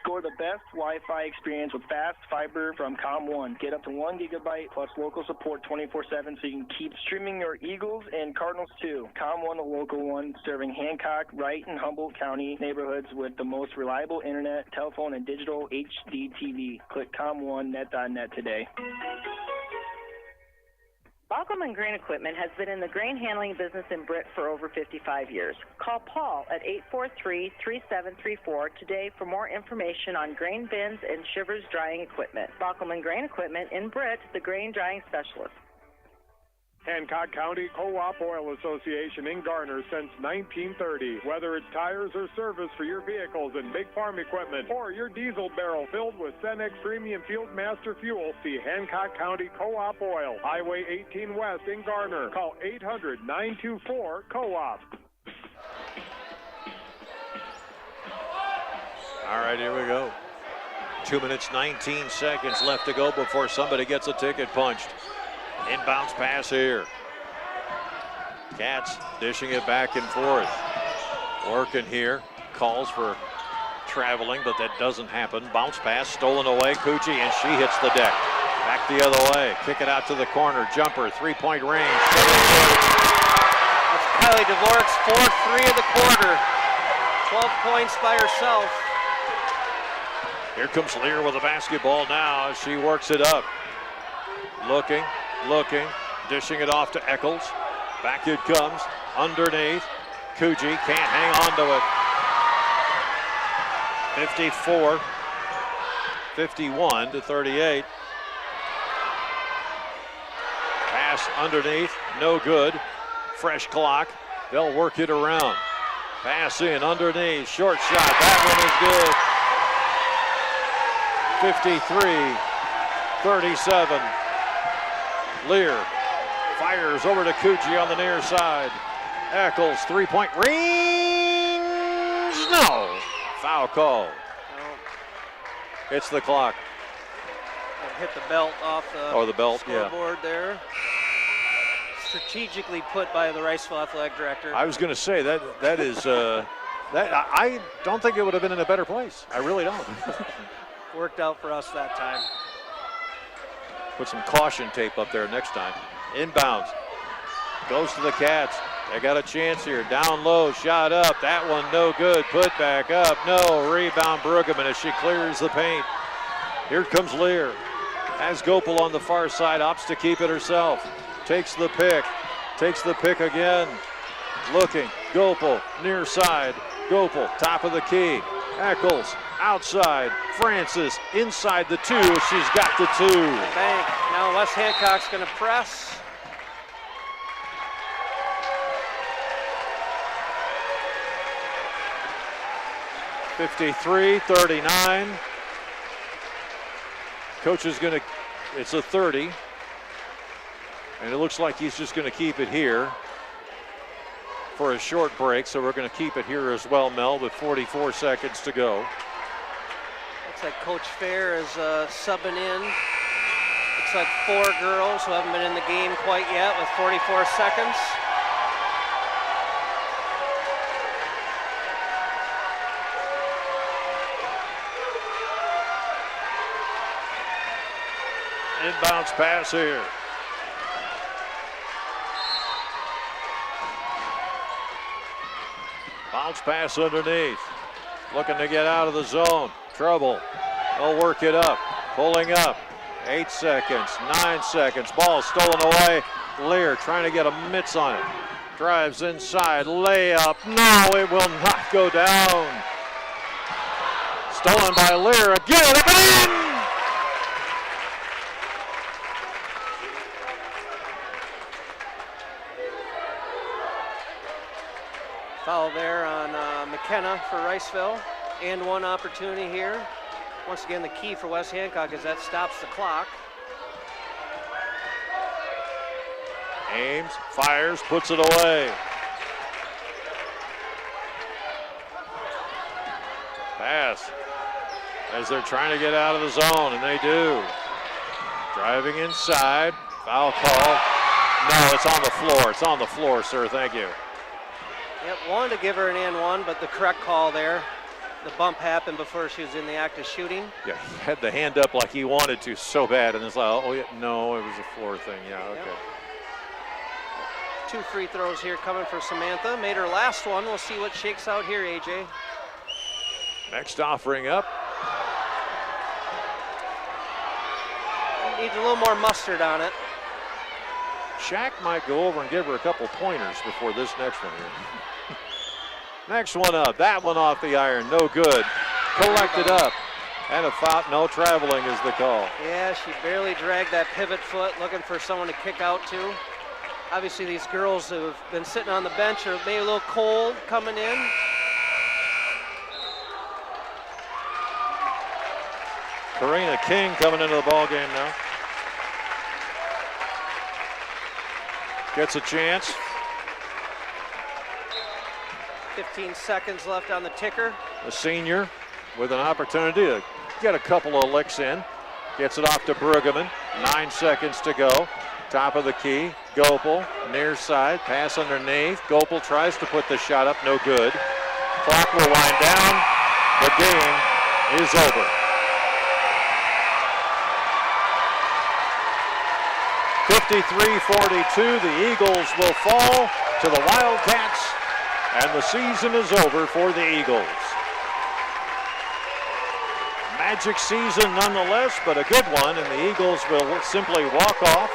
Score the best Wi-Fi experience with fast fiber from ComOne. Get up to 1 gigabyte plus local support 24/7 so you can keep streaming your Eagles and Cardinals too. ComOne, the local one, serving Hancock, Wright, and Humboldt County neighborhoods with the most reliable internet, telephone, and digital HD TV. Click ComOneNet.net today. Baukelman Grain Equipment has been in the grain handling business in Britt for over 55 years. Call Paul at 843-3734 today for more information on grain bins and Shivers drying equipment. Baukelman Grain Equipment in Britt, the grain drying specialist. Hancock County Co-op Oil Association in Garner since 1930. Whether it's tires or service for your vehicles and big farm equipment, or your diesel barrel filled with Cenex Premium Field Master Fuel, see Hancock County Co-op Oil, Highway 18 West in Garner. Call 800-924-COOP. All right, here we go. 2 minutes, 19 seconds left to go before somebody gets a ticket punched. Inbounds pass here. Cats dishing it back and forth. Working here. Calls for traveling, but that doesn't happen. Bounce pass stolen away. Cucci, and she hits the deck. Back the other way. Kick it out to the corner. Jumper, three-point range. That's Kylie Dvorak's 4-3 of the quarter. 12 points by herself. Here comes Lear with the basketball now as she works it up. Looking, dishing it off to Eccles. Back it comes, underneath. Cucci can't hang on to it. 51-38. Pass underneath, no good. Fresh clock, they'll work it around. Pass in, underneath, short shot, that one is good. 53-37. Lear fires over to Cucci on the near side. Eccles, three-point range. No. Foul call. Hits the clock. Hit the belt off the, scoreboard there. Strategically put by the Riceville athletic director. I was going to say that is that I don't think it would have been in a better place. I really don't. Worked out for us that time. Put some caution tape up there next time. Inbounds. Goes to the Cats. They got a chance here. Down low, shot up. That one no good. Put back up. No. Rebound Brueggemann as she clears the paint. Here comes Lear. Has Gopel on the far side. Opts to keep it herself. Takes the pick. Takes the pick again. Looking. Gopel near side. Gopel top of the key. Eccles outside. Francis inside the two. She's got the two. Bank. Now West Hancock's going to press. (53-39). Coach is going to, it's a 30. And it looks like he's just going to keep it here for a short break. So we're going to keep it here as well, Mel, with 44 seconds to go. Looks like Coach Fair is subbing in. Looks like 4 girls who haven't been in the game quite yet with 44 seconds. Inbounds pass here. Bounce pass underneath. Looking to get out of the zone. Trouble. They'll work it up. Pulling up. 8 seconds. 9 seconds. Ball stolen away. Lear trying to get a mitts on it. Drives inside, layup. No, it will not go down. Stolen by Lear again, up and in! Foul there on McKenna for Riceville. And one opportunity here. Once again, the key for West Hancock is that stops the clock. Ames, fires, puts it away. Pass as they're trying to get out of the zone, and they do. Driving inside, foul call. No, it's on the floor. It's on the floor, sir. Thank you. Yep, wanted to give her an and one, but the correct call there. The bump happened before she was in the act of shooting. Yeah, he had the hand up like he wanted to so bad, and it's like, oh, yeah, no, it was a floor thing. Yeah, okay. Yep. 2 free throws here coming for Samantha. Made her last one. We'll see what shakes out here, AJ. Next offering up. Needs a little more mustard on it. Shaq might go over and give her a couple pointers before this next one here. Next one up. That one off the iron. No good. Collected up. And a foul. No traveling is the call. Yeah, she barely dragged that pivot foot, looking for someone to kick out to. Obviously, these girls who have been sitting on the bench are maybe a little cold coming in. Karina King coming into the ball game now. Gets a chance. 15 seconds left on the ticker. The senior with an opportunity to get a couple of licks in. Gets it off to Brueggemann. 9 seconds to go. Top of the key. Gopel, near side. Pass underneath. Gopel tries to put the shot up. No good. Clock will wind down. The game is over. 53-42. The Eagles will fall to the Wildcats. And the season is over for the Eagles. Magic season nonetheless, but a good one, and the Eagles will simply walk off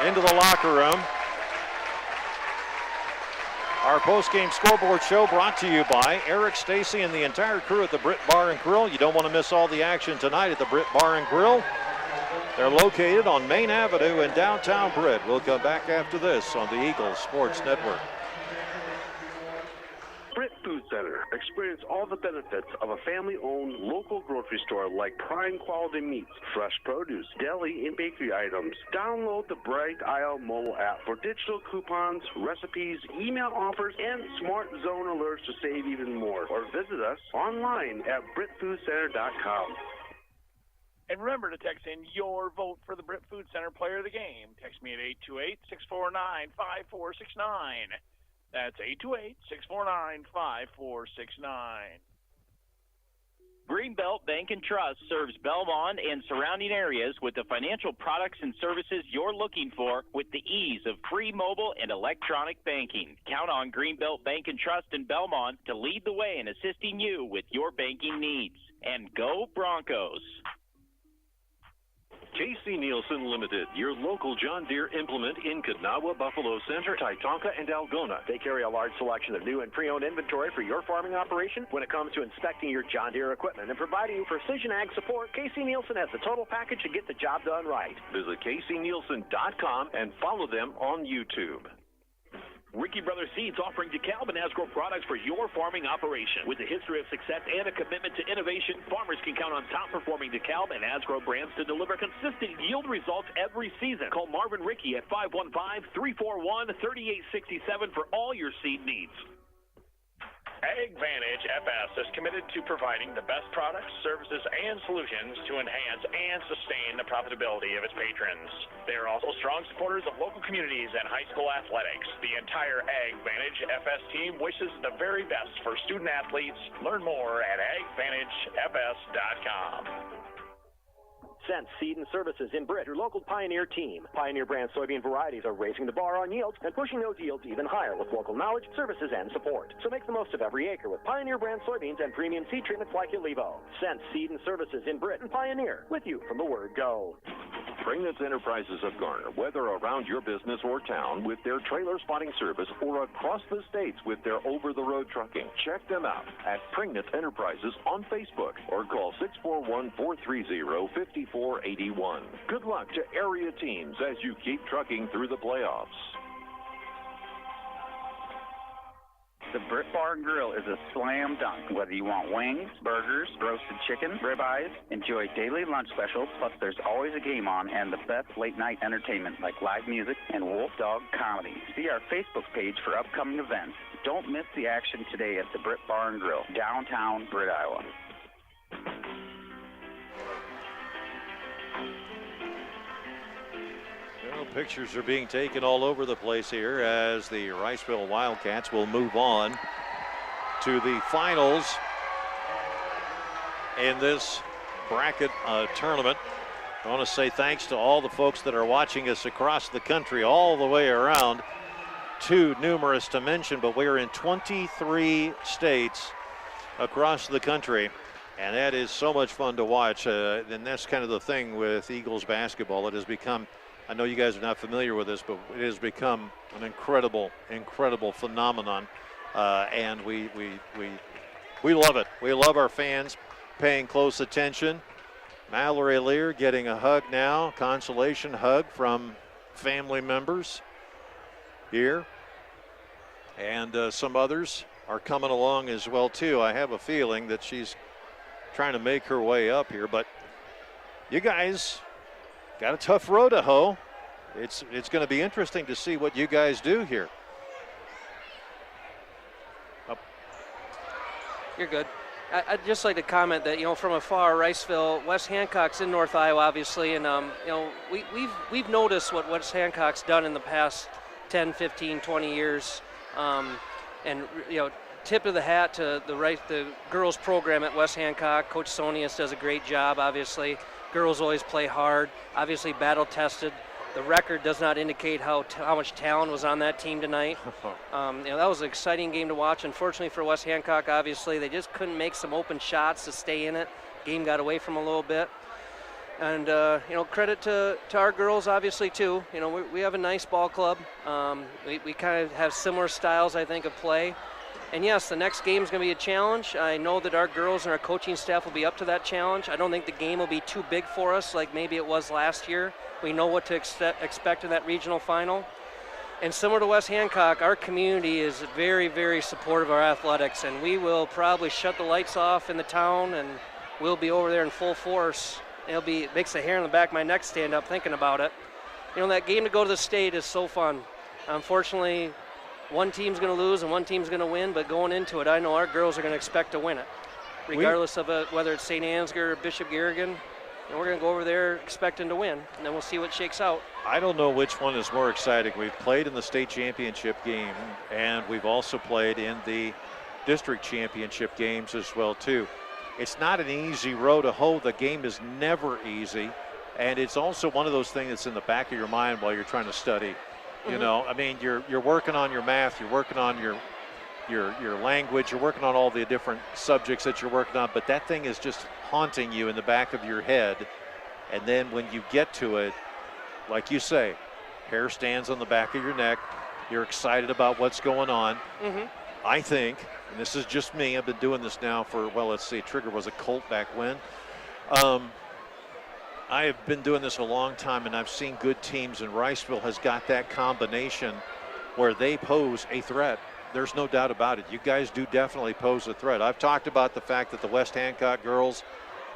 into the locker room. Our post-game scoreboard show brought to you by Eric Stacy and the entire crew at the Britt Bar and Grill. You don't want to miss all the action tonight at the Britt Bar and Grill. They're located on Main Avenue in downtown Britt. We'll come back after this on the Eagles Sports Network. Britt Food Center. Experience all the benefits of a family-owned local grocery store like prime quality meats, fresh produce, deli and bakery items. Download the Bright Aisle mobile app for digital coupons, recipes, email offers, and smart zone alerts to save even more. Or visit us online at BrittFoodCenter.com. And remember to text in your vote for the Britt Food Center Player of the Game. Text me at 828-649-5469. That's 828-649-5469. Greenbelt Bank and Trust serves Belmont and surrounding areas with the financial products and services you're looking for with the ease of free mobile and electronic banking. Count on Greenbelt Bank and Trust in Belmont to lead the way in assisting you with your banking needs. And go Broncos! K.C. Nielsen Limited, your local John Deere implement in Kanawha, Buffalo Center, Titonka, and Algona. They carry a large selection of new and pre-owned inventory for your farming operation. When it comes to inspecting your John Deere equipment and providing you precision ag support, K.C. Nielsen has the total package to get the job done right. Visit kcnielsen.com and follow them on YouTube. Ricky Brothers Seeds offering DeKalb and Ansgar products for your farming operation. With a history of success and a commitment to innovation, farmers can count on top-performing DeKalb and Ansgar brands to deliver consistent yield results every season. Call Marvin Ricky at 515-341-3867 for all your seed needs. AgVantage FS is committed to providing the best products, services, and solutions to enhance and sustain the profitability of its patrons. They are also strong supporters of local communities and high school athletics. The entire AgVantage FS team wishes the very best for student athletes. Learn more at agvantagefs.com. Sense Seed and Services in Britt, your local Pioneer team. Pioneer brand soybean varieties are raising the bar on yields and pushing those yields even higher with local knowledge, services, and support. So make the most of every acre with Pioneer brand soybeans and premium seed treatments like Ulevo. Sense Seed and Services in Britt and Pioneer, with you from the word go. Pringnitz Enterprises of Garner, whether around your business or town with their trailer spotting service or across the states with their over-the-road trucking. Check them out at Pringnitz Enterprises on Facebook or call 641-430-5481. Good luck to area teams as you keep trucking through the playoffs. The Britt Bar and Grill is a slam dunk. Whether you want wings, burgers, roasted chicken, ribeyes, enjoy daily lunch specials, plus there's always a game on and the best late night entertainment like live music and Wolf Dog comedy. See our Facebook page for upcoming events. Don't miss the action today at the Britt Bar and Grill, downtown Britt, Iowa. Well, pictures are being taken all over the place here as the Riceville Wildcats will move on to the finals in this bracket tournament. I want to say thanks to all the folks that are watching us across the country, all the way around. Too numerous to mention, but we are in 23 states across the country. And that is so much fun to watch. And that's kind of the thing with Eagles basketball. It has become, I know you guys are not familiar with this, but it has become an incredible, incredible phenomenon. And we love it. We love our fans paying close attention. Mallory Lear getting a hug now, consolation hug from family members here. And some others are coming along as well, too. I have a feeling that she's trying to make her way up here, but you guys got a tough road to hoe. It's going to be interesting to see what you guys do here. You're good. I'd just like to comment that, from afar, Riceville, West Hancock's in North Iowa, obviously, and we've noticed what West Hancock's done in the past 10, 15, 20 years, and tip of the hat to the girls program at West Hancock. Coach Sonius does a great job, obviously. Girls always play hard, obviously battle tested. The record does not indicate how much talent was on that team tonight. That was an exciting game to watch. Unfortunately for West Hancock, obviously, they just couldn't make some open shots to stay in it. Game got away from them a little bit. And, credit to our girls, obviously, too. We have a nice ball club. We kind of have similar styles, I think, of play. And, yes, the next game is going to be a challenge. I know that our girls and our coaching staff will be up to that challenge. I don't think the game will be too big for us like maybe it was last year. We know what to expect in that regional final. And similar to West Hancock, our community is very, very supportive of our athletics, and we will probably shut the lights off in the town, and we'll be over there in full force. It makes the hair on the back of my neck stand up thinking about it. That game to go to the state is so fun. Unfortunately, one team's going to lose and one team's going to win, but going into it, I know our girls are going to expect to win it, regardless of whether it's St. Ansgar or Bishop Garrigan. We're going to go over there expecting to win, and then we'll see what shakes out. I don't know which one is more exciting. We've played in the state championship game, and we've also played in the district championship games as well, too. It's not an easy road to hoe. The game is never easy, and it's also one of those things that's in the back of your mind while you're trying to study. Mm-hmm. You're working on your math, you're working on your language, you're working on all the different subjects that you're working on, but that thing is just haunting you in the back of your head. And then when you get to it, like you say, hair stands on the back of your neck, you're excited about what's going on. Mm-hmm. I think, and this is just me, I've been doing this now for, let's see, Trigger was a Colt back when. I have been doing this a long time, and I've seen good teams, and Riceville has got that combination where they pose a threat. There's no doubt about it. You guys do definitely pose a threat. I've talked about the fact that the West Hancock girls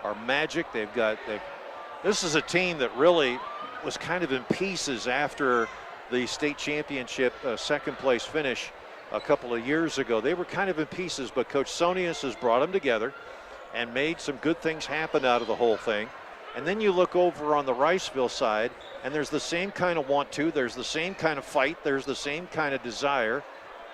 are magic. This is a team that really was kind of in pieces after the state championship second place finish a couple of years ago. They were kind of in pieces, but Coach Sonius has brought them together and made some good things happen out of the whole thing. And then you look over on the Riceville side, and there's the same kind of want-to, there's the same kind of fight, there's the same kind of desire.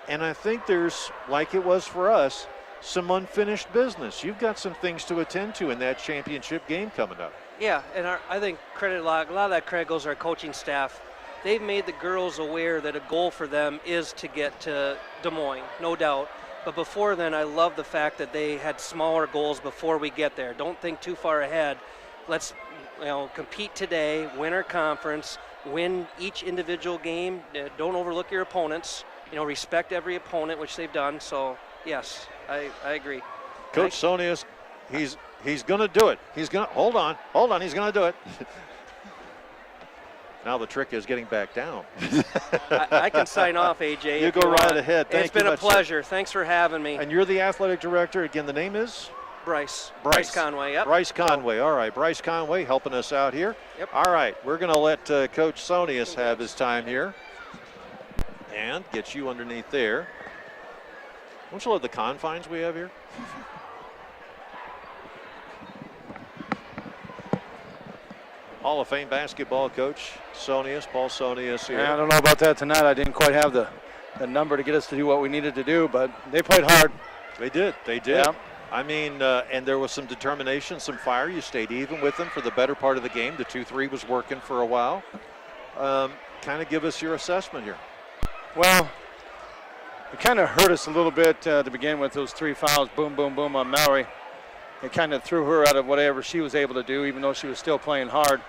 And I think there's, like it was for us, some unfinished business. You've got some things to attend to in that championship game coming up. Yeah, and I think a lot of that credit goes to our coaching staff. They've made the girls aware that a goal for them is to get to Des Moines, no doubt. But before then, I love the fact that they had smaller goals before we get there. Don't think too far ahead. Let's compete today, win our conference, win each individual game. Don't overlook your opponents. Respect every opponent, which they've done. So, yes, I agree. Coach Sonius, he's going to do it. He's going to hold on. He's going to do it. Now the trick is getting back down. I can sign off, AJ. You go right ahead. It's been a pleasure. Thanks for having me. And you're the athletic director. Again, the name is? Bryce Conway. Yep. Bryce Conway. All right, Bryce Conway helping us out here. Yep. All right, we're going to let Coach Sonius have his time here. And get you underneath there. Don't you love the confines we have here? Hall of Fame basketball coach Sonius, Paul Sonius here. Yeah, I don't know about that tonight. I didn't quite have the number to get us to do what we needed to do, but they played hard. They did. Yeah. I mean, and there was some determination, some fire. You stayed even with them for the better part of the game. The 2-3 was working for a while. Kind of give us your assessment here. Well, it kind of hurt us a little bit to begin with, those 3 fouls, boom, boom, boom on Mallory. It kind of threw her out of whatever she was able to do, even though she was still playing hard.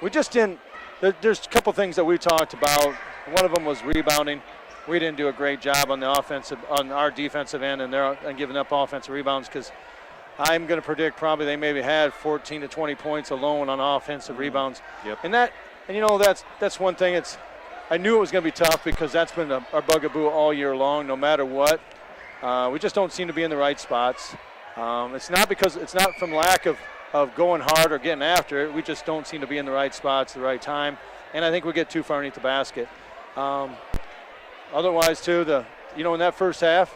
We just didn't, there's a couple things that we talked about. One of them was rebounding. We didn't do a great job on our defensive end and giving up offensive rebounds, because I'm going to predict probably they maybe had 14 to 20 points alone on offensive rebounds. Yep. And that's one thing. I knew it was going to be tough, because that's been our bugaboo all year long, no matter what. We just don't seem to be in the right spots. It's not from lack of going hard or getting after it. We just don't seem to be in the right spots at the right time. And I think we get too far underneath the basket. Otherwise, too, in that first half,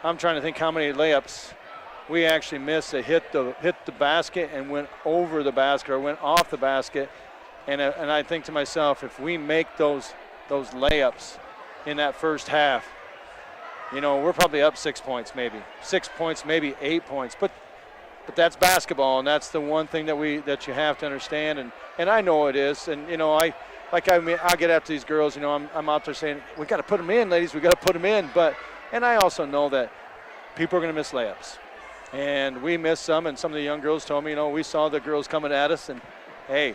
I'm trying to think how many layups we actually missed that hit the basket and went over the basket or went off the basket. And I think to myself, if we make those layups in that first half, we're probably up 6 points, maybe 6 points, maybe 8 points. But that's basketball, and that's the one thing that you have to understand. And I know it is. And I get after these girls. I'm out there saying we got to put them in, ladies. We got to put them in. And I also know that people are going to miss layups, and we missed some. And some of the young girls told me, we saw the girls coming at us, and hey.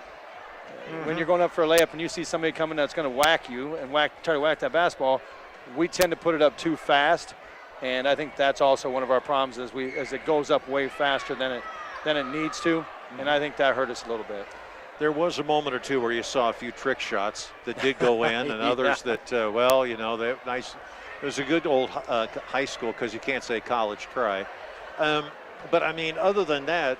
When you're going up for a layup and you see somebody coming that's going to whack you and try to whack that basketball, we tend to put it up too fast, and I think that's also one of our problems as it goes up way faster than it needs to, and I think that hurt us a little bit. There was a moment or two where you saw a few trick shots that did go in, and others that, they're nice. It was a good old high school, because you can't say college try. But I mean, other than that.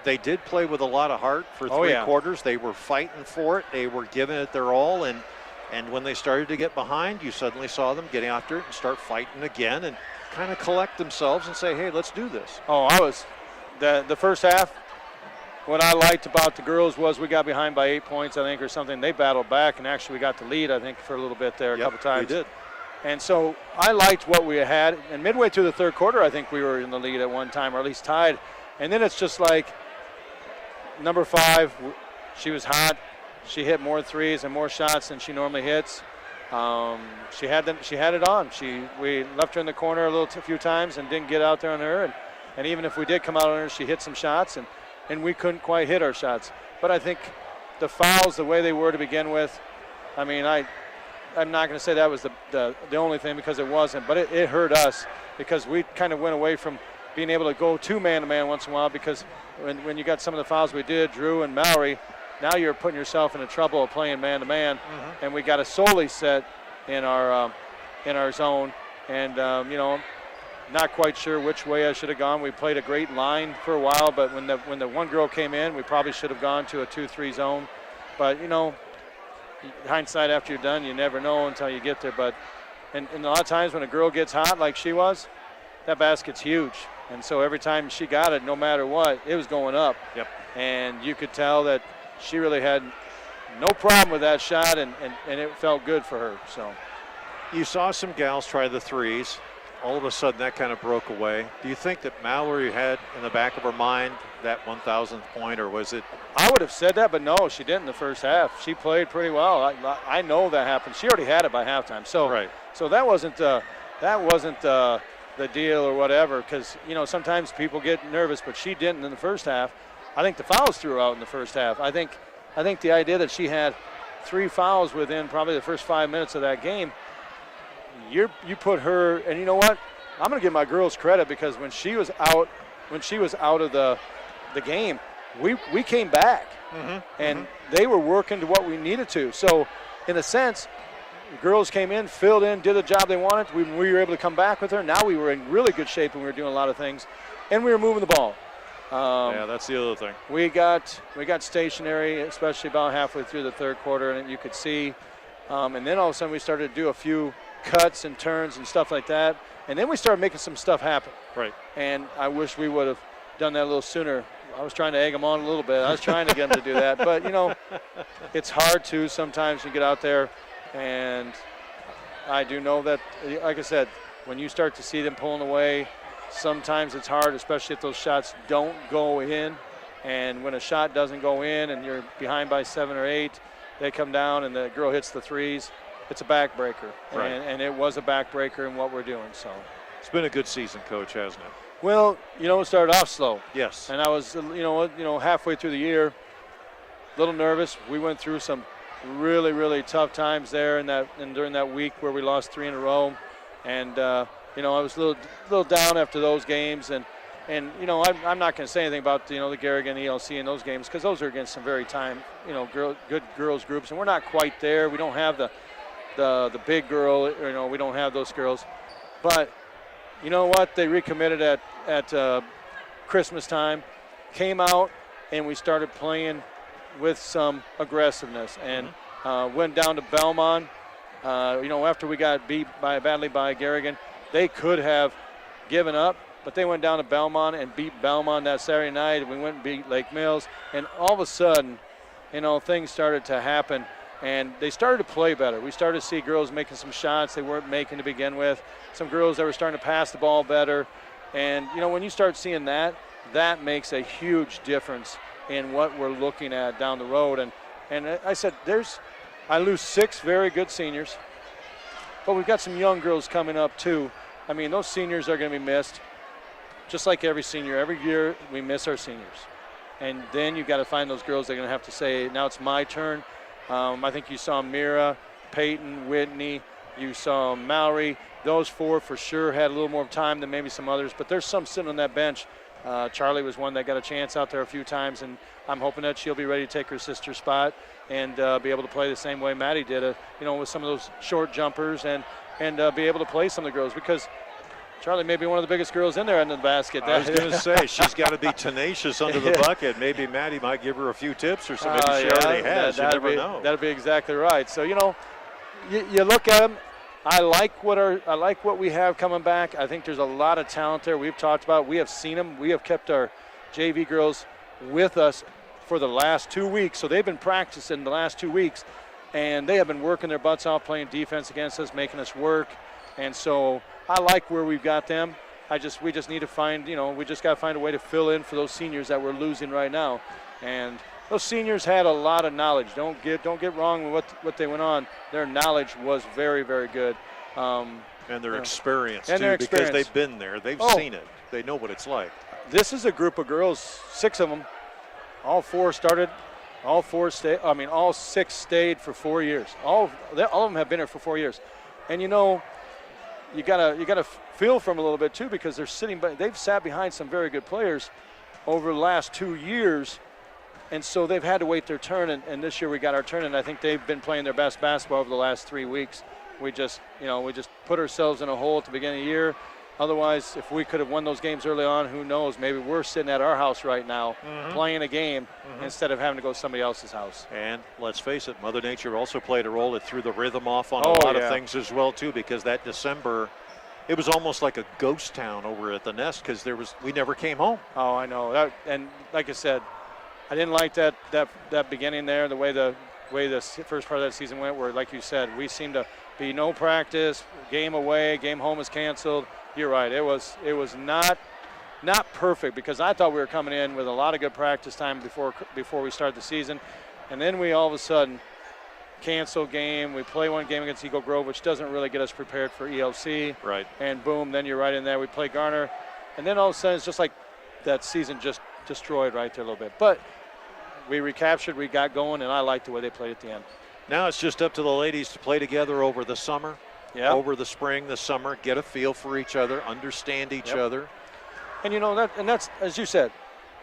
They did play with a lot of heart for 3 quarters. They were fighting for it. They were giving it their all. And when they started to get behind, you suddenly saw them getting after it and start fighting again and kind of collect themselves and say, hey, let's do this. The first half, what I liked about the girls was we got behind by 8 points, I think, or something. They battled back, and actually we got the lead, I think, for a little bit there a couple times. We did. And so I liked what we had. And midway through the third quarter, I think we were in the lead at one time, or at least tied. And then it's just like, number 5, she was hot. She hit more threes and more shots than she normally hits. She had it on. We left her in the corner a few times and didn't get out there on her. And even if we did come out on her, she hit some shots, and we couldn't quite hit our shots. But I think the fouls, the way they were to begin with, I mean, I'm not going to say that was the only thing, because it wasn't. But it hurt us, because we kind of went away from being able to go to man-to-man once in a while, because when you got some of the fouls we did, Drew and Mallory, now you're putting yourself into trouble of playing man-to-man, and we got a solely set in our zone, and not quite sure which way I should have gone. We played a great line for a while, but when the one girl came in, we probably should have gone to a 2-3 zone. But hindsight after you're done, you never know until you get there. But and a lot of times when a girl gets hot like she was, that basket's huge. And so every time she got it, no matter what, it was going up. Yep. And you could tell that she really had no problem with that shot, and it felt good for her. So you saw some gals try the threes. All of a sudden, that kind of broke away. Do you think that Mallory had in the back of her mind that 1,000th point, or was it? I would have said that, but no, she didn't in the first half. She played pretty well. I know that happened. She already had it by halftime. So right. So that wasn't the deal or whatever, because sometimes people get nervous, but she didn't in the first half. I think the fouls threw her out in the first half. I think the idea that she had 3 fouls within probably the first 5 minutes of that game, you put her, and you know what? I'm going to give my girls credit because when she was out of the game, we came back, and they were working to what we needed to. So, in a sense, the girls came in, filled in, did the job they wanted. We were able to come back with her. Now we were in really good shape, and we were doing a lot of things, and we were moving the ball. Yeah, that's the other thing. We got stationary, especially about halfway through the third quarter, and you could see. And then all of a sudden we started to do a few cuts and turns and stuff like that, and then we started making some stuff happen. Right. And I wish we would have done that a little sooner. I was trying to egg them on a little bit. I was trying to get them to do that, but it's hard to sometimes you get out there, and I do know that, like I said, when you start to see them pulling away, sometimes it's hard, especially if those shots don't go in. And when a shot doesn't go in and you're behind by 7 or 8, they come down and the girl hits the threes. It's a backbreaker. Right. And it was a backbreaker in what we're doing. So it's been a good season, Coach, hasn't it? Well, it started off slow. Yes. And I was, halfway through the year, a little nervous. We went through some really, really tough times there and during that week where we lost 3 in a row. And I was a little down after those games, and I'm not going to say anything about the Garrigan ELC in those games because those are against some very good girls groups, and we're not quite there. We don't have the big girl, we don't have those girls. But you know what? They recommitted at Christmas time, came out, and we started playing with some aggressiveness, and went down to Belmont. After we got beat badly by Garrigan, they could have given up, but they went down to Belmont and beat Belmont that Saturday night, and we went and beat Lake Mills, and all of a sudden, things started to happen, and they started to play better. We started to see girls making some shots they weren't making to begin with, some girls that were starting to pass the ball better, and, when you start seeing that makes a huge difference in what we're looking at down the road, and I said, I lose 6 very good seniors, but we've got some young girls coming up too. I mean, those seniors are going to be missed, just like every senior. Every year we miss our seniors. And then you've got to find those girls that are going to have to say, now it's my turn. I think you saw Mira, Peyton, Whitney, you saw Mallory. Those 4 for sure had a little more time than maybe some others, but there's some sitting on that bench. Charlie was one that got a chance out there a few times, and I'm hoping that she'll be ready to take her sister's spot and be able to play the same way Maddie did, with some of those short jumpers and be able to play some of the girls, because Charlie may be one of the biggest girls in there under the basket. I was going to say, she's got to be tenacious under the bucket. Maybe Maddie might give her a few tips or something. Maybe she already has. You never know. That'd be exactly right. So, you look at them. I like what we have coming back. I think there's a lot of talent there. We've talked about. We have seen them. We have kept our JV girls with us for the last 2 weeks. So they've been practicing the last 2 weeks, and they have been working their butts off, playing defense against us, making us work. And so I like where we've got them. We just need to find, we just got to find a way to fill in for those seniors that we're losing right now. And those seniors had a lot of knowledge. Don't get wrong with what they went on. Their knowledge was very, very good. And their experience, too, because they've been there. They've seen it. They know what it's like. This is a group of girls, 6 of them. All 4 started. All 6 stayed for 4 years. All of them have been here for 4 years. And, you gotta feel for them a little bit, too, because they've sat behind some very good players over the last 2 years. And so they've had to wait their turn, and this year we got our turn, and I think they've been playing their best basketball over the last 3 weeks. We just put ourselves in a hole at the beginning of the year. Otherwise, if we could have won those games early on, who knows? Maybe we're sitting at our house right now playing a game instead of having to go to somebody else's house. And let's face it, Mother Nature also played a role. It threw the rhythm off on a lot of things as well, too, because that December, it was almost like a ghost town over at the Nest because we never came home. Oh, I know. And like I said, I didn't like that beginning there, the way the first part of that season went, where, like you said, we seemed to be no practice, game away, game home is canceled. You're right. It was not perfect, because I thought we were coming in with a lot of good practice time before we start the season, and then we all of a sudden cancel game. We play one game against Eagle Grove, which doesn't really get us prepared for ELC. Right. And boom, then you're right in there. We play Garner, and then all of a sudden it's just like that season just destroyed right there a little bit. But we recaptured, we got going, and I liked the way they played at the end. Now it's just up to the ladies to play together over the summer, over the spring, the summer, get a feel for each other, understand each other. And that's as you said,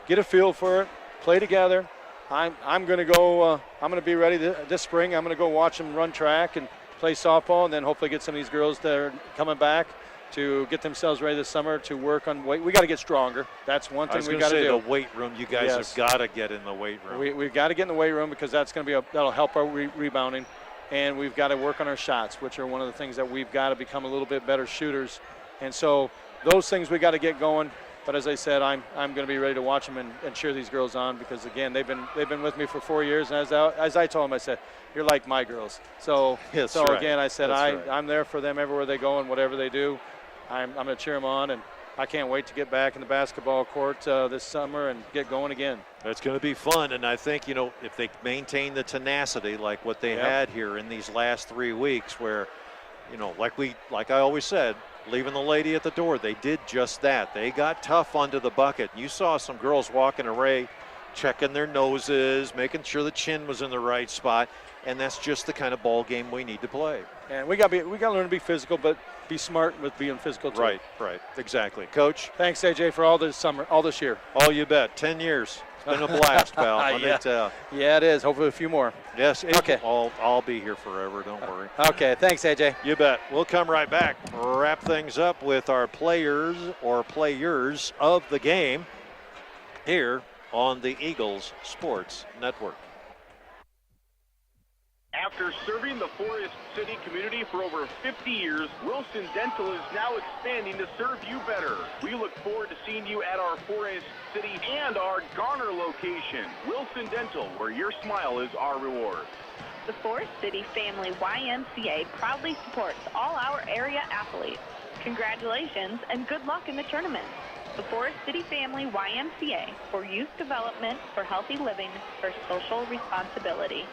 get a feel for it, play together. I'm going to go. I'm going to be ready this spring. I'm going to go watch them run track and play softball, and then hopefully get some of these girls that are coming back to get themselves ready this summer to work on weight. We got to get stronger. That's one thing we got to do. The weight room. You guys have got to get in the weight room. We've got to get in the weight room because that's going to be that'll help our rebounding, and we've got to work on our shots, which are one of the things that we've got to become a little bit better shooters. And so those things we got to get going. But as I said, I'm going to be ready to watch them and cheer these girls on because again they've been with me for 4 years, and as I told them, I said, you're like my girls. So again, I said I'm there for them everywhere they go and whatever they do. I'm going to cheer them on, and I can't wait to get back in the basketball court this summer and get going again. It's going to be fun, and I think if they maintain the tenacity like what they had here in these last 3 weeks, where like I always said, leaving the lady at the door, they did just that. They got tough under the bucket. You saw some girls walking array, checking their noses, making sure the chin was in the right spot, and that's just the kind of ball game we need to play. And we got to learn to be physical, but be smart with being physical too. Right, exactly. Coach, thanks AJ for all this year. Oh, you bet. 10 years. It's been a blast, pal. Let me tell. Yeah, it is. Hopefully a few more. Yes. Okay. I'll be here forever. Don't worry. Okay. Thanks, AJ. You bet. We'll come right back. Wrap things up with our players of the game here on the Eagles Sports Network. After serving the Forest City community for over 50 years, Wilson Dental is now expanding to serve you better. We look forward to seeing you at our Forest City and our Garner location. Wilson Dental, where your smile is our reward. The Forest City Family YMCA proudly supports all our area athletes. Congratulations and good luck in the tournament. The Forest City Family YMCA for youth development, for healthy living, for social responsibility.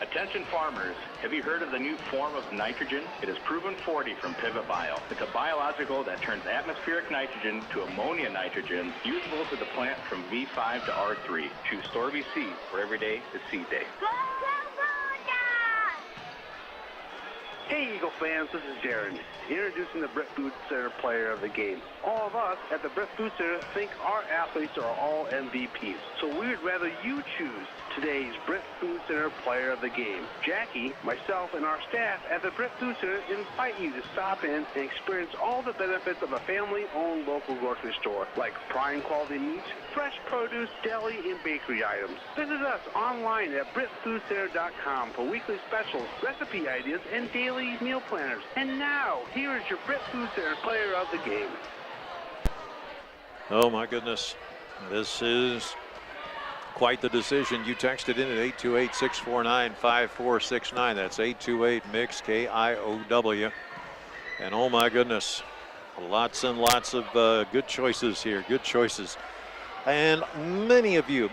Attention farmers, have you heard of the new form of nitrogen? It is Proven 40 from Pivot Bio. It's a biological that turns atmospheric nitrogen to ammonia nitrogen, usable to the plant from V5 to R3. Choose Store VC, where every day is seed day. Hey Eagle fans, this is Darren, introducing the Britt Food Center player of the game. All of us at the Britt Food Center think our athletes are all MVPs, so we would rather you choose today's Britt Food Center player of the game. Jackie, myself, and our staff at the Britt Food Center invite you to stop in and experience all the benefits of a family-owned local grocery store, like prime quality meats, fresh produce, deli, and bakery items. Visit us online at BrittFoodCenter.com for weekly specials, recipe ideas, and daily meal planners. And now, here is your Britt Food Center player of the game. Oh my goodness, this is quite the decision. You texted in at 828-649-5469. That's 828-MIX, KIOW. And oh my goodness, lots and lots of good choices here, good choices. And many of you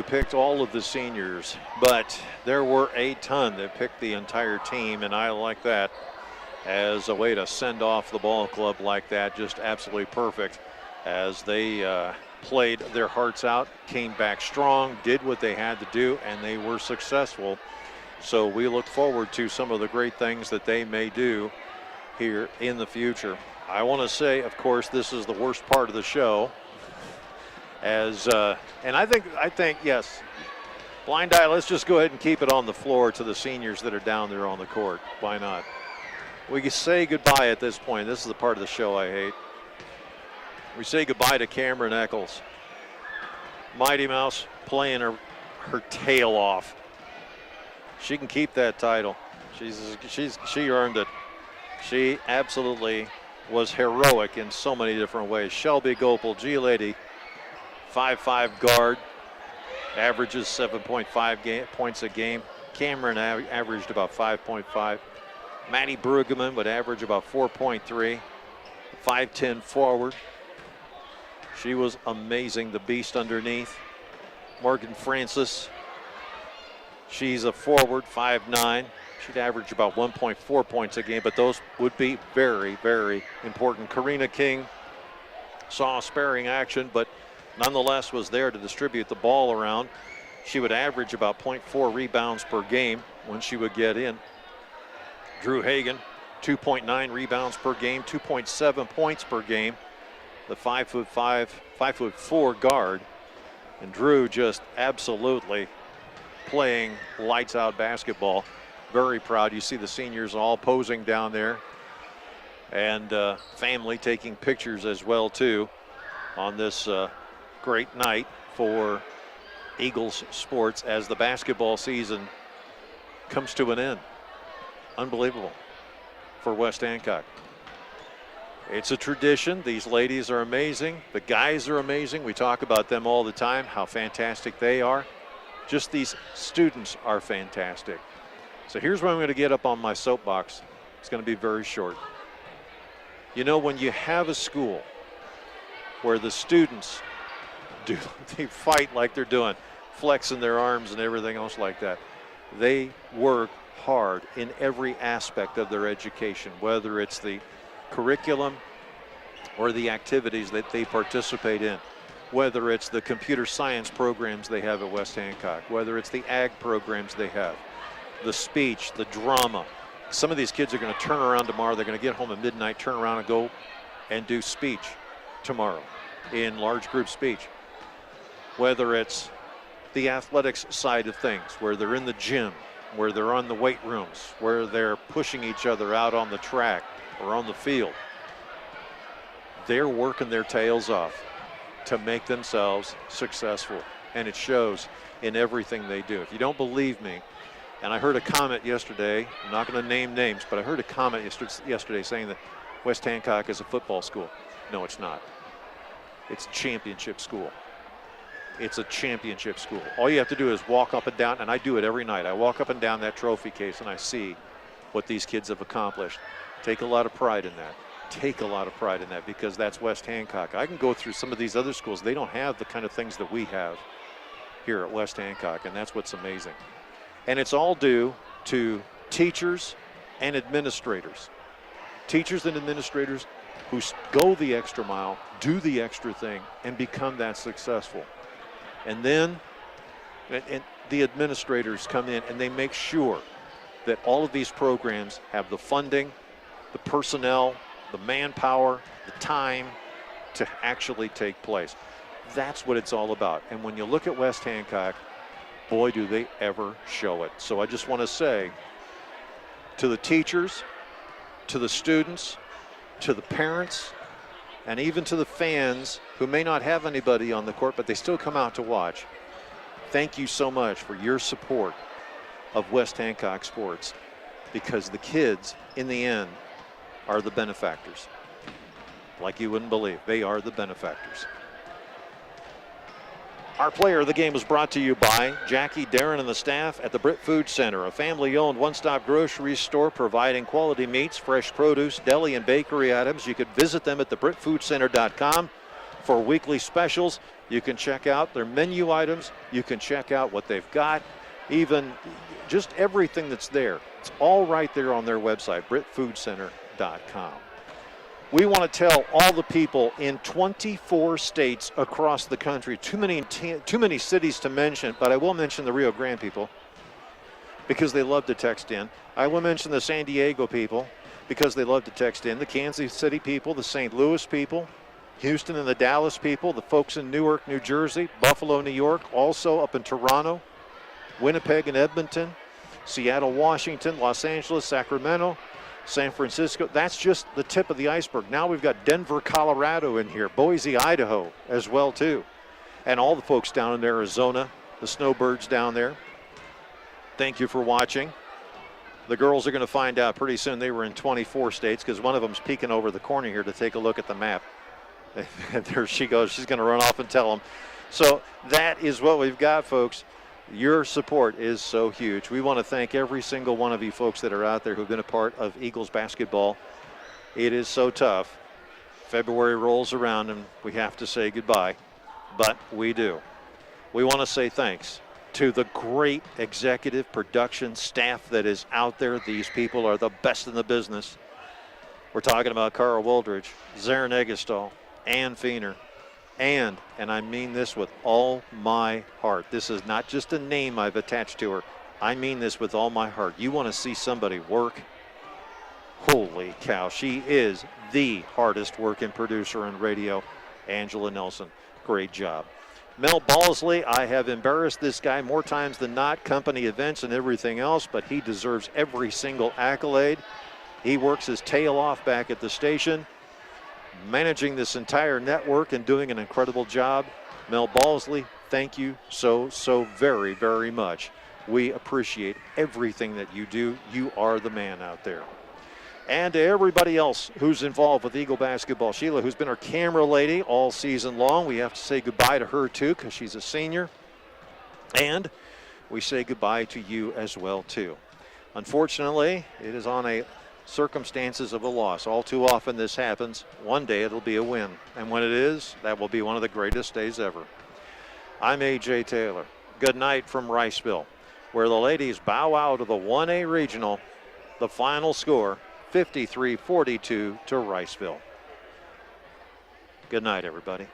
picked all of the seniors, but there were a ton that picked the entire team, and I like that as a way to send off the ball club like that. Just absolutely perfect as they played their hearts out, came back strong, did what they had to do, and they were successful. So we look forward to some of the great things that they may do here in the future. I want to say, of course, this is the worst part of the show. And I think, yes, blind eye, let's just go ahead and keep it on the floor to the seniors that are down there on the court. Why not? We can say goodbye at this point. This is the part of the show I hate. We say goodbye to Cameron Eccles. Mighty Mouse playing her tail off. She can keep that title. She earned it. She absolutely was heroic in so many different ways. Shelby Gopal, G-Lady, 5'5" guard, averages 7.5 points a game. Cameron averaged about 5.5. Maddie Brueggemann would average about 4.3. 5'10" forward. She was amazing, the beast underneath. Morgan Francis, she's a forward, 5'9". She'd average about 1.4 points a game, but those would be very, very important. Karina King saw sparing action, but nonetheless was there to distribute the ball around. She would average about 0.4 rebounds per game when she would get in. Drew Hagan, 2.9 rebounds per game, 2.7 points per game. The 5'5", 5'4" guard. And Drew just absolutely playing lights out basketball. Very proud. You see the seniors all posing down there, and family taking pictures as well too on this great night for Eagles sports as the basketball season comes to an end. Unbelievable for West Hancock. It's a tradition. These ladies are amazing. The guys are amazing. We talk about them all the time, how fantastic they are. Just these students are fantastic. So here's where I'm going to get up on my soapbox. It's going to be very short. You know, when you have a school where the students they fight like they're doing, flexing their arms and everything else like that, they work hard in every aspect of their education, whether it's the curriculum or the activities that they participate in, whether it's the computer science programs they have at West Hancock, whether it's the ag programs they have, the speech, the drama. Some of these kids are going to turn around tomorrow. They're going to get home at midnight, turn around and go and do speech tomorrow in large group speech. Whether it's the athletics side of things, where they're in the gym, where they're on the weight rooms, where they're pushing each other out on the track or on the field. They're working their tails off to make themselves successful, and it shows in everything they do. If you don't believe me, and I heard a comment yesterday, I'm not going to name names, but I heard a comment yesterday saying that West Hancock is a football school. No, it's not. It's a championship school. It's a championship school. All you have to do is walk up and down, and I do it every night. I walk up and down that trophy case and I see what these kids have accomplished. Take a lot of pride in that. Take a lot of pride in that, because that's West Hancock. I can go through some of these other schools. They don't have the kind of things that we have here at West Hancock, and that's what's amazing. And it's all due to teachers and administrators. Teachers and administrators who go the extra mile, do the extra thing, and become that successful. And then the administrators come in and they make sure that all of these programs have the funding, the personnel, the manpower, the time to actually take place. That's what it's all about. And when you look at West Hancock, boy, do they ever show it. So I just want to say to the teachers, to the students, to the parents, and even to the fans who may not have anybody on the court, but they still come out to watch, thank you so much for your support of West Hancock sports, because the kids, in the end, are the benefactors. Like you wouldn't believe, they are the benefactors. Our player of the game was brought to you by Jackie, Darren, and the staff at the Britt Food Center, a family-owned one-stop grocery store providing quality meats, fresh produce, deli, and bakery items. You could visit them at thebritfoodcenter.com for weekly specials. You can check out their menu items. You can check out what they've got, even just everything that's there. It's all right there on their website, britfoodcenter.com. We want to tell all the people in 24 states across the country, too many cities to mention, but I will mention the Rio Grande people because they love to text in. I will mention the San Diego people because they love to text in, the Kansas City people, the St. Louis people, Houston and the Dallas people, the folks in Newark, New Jersey, Buffalo, New York, also up in Toronto, Winnipeg and Edmonton, Seattle, Washington, Los Angeles, Sacramento, San Francisco. That's just the tip of the iceberg. Now we've got Denver, Colorado in here, Boise, Idaho as well too. And all the folks down in Arizona, the snowbirds down there. Thank you for watching. The girls are going to find out pretty soon they were in 24 states because one of them's peeking over the corner here to take a look at the map. There she goes. She's going to run off and tell them. So that is what we've got, folks. Your support is so huge. We want to thank every single one of you folks that are out there who've been a part of Eagles basketball. It is so tough. February rolls around and we have to say goodbye, but we do. We want to say thanks to the great executive production staff that is out there. These people are the best in the business. We're talking about Carl Woldridge, Zarin Egestall, Ann Feener, And I mean this with all my heart. This is not just a name I've attached to her. I mean this with all my heart. You want to see somebody work? Holy cow, she is the hardest working producer on radio, Angela Nelson. Great job. Mel Balsley, I have embarrassed this guy more times than not, company events and everything else, but he deserves every single accolade. He works his tail off back at the station, managing this entire network and doing an incredible job. Mel Balsley, thank you so very, very much. We appreciate everything that you do. You are the man out there. And to everybody else who's involved with Eagle basketball. Sheila, who's been our camera lady all season long, we have to say goodbye to her too because she's a senior. And we say goodbye to you as well too. Unfortunately, it is on a circumstances of a loss. All too often this happens. One day it'll be a win. And when it is, that will be one of the greatest days ever. I'm A.J. Taylor. Good night from Riceville, where the ladies bow out of the 1A Regional. The final score, 53-42 to Riceville. Good night, everybody.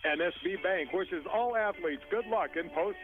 NSB Bank wishes all athletes good luck in postseason.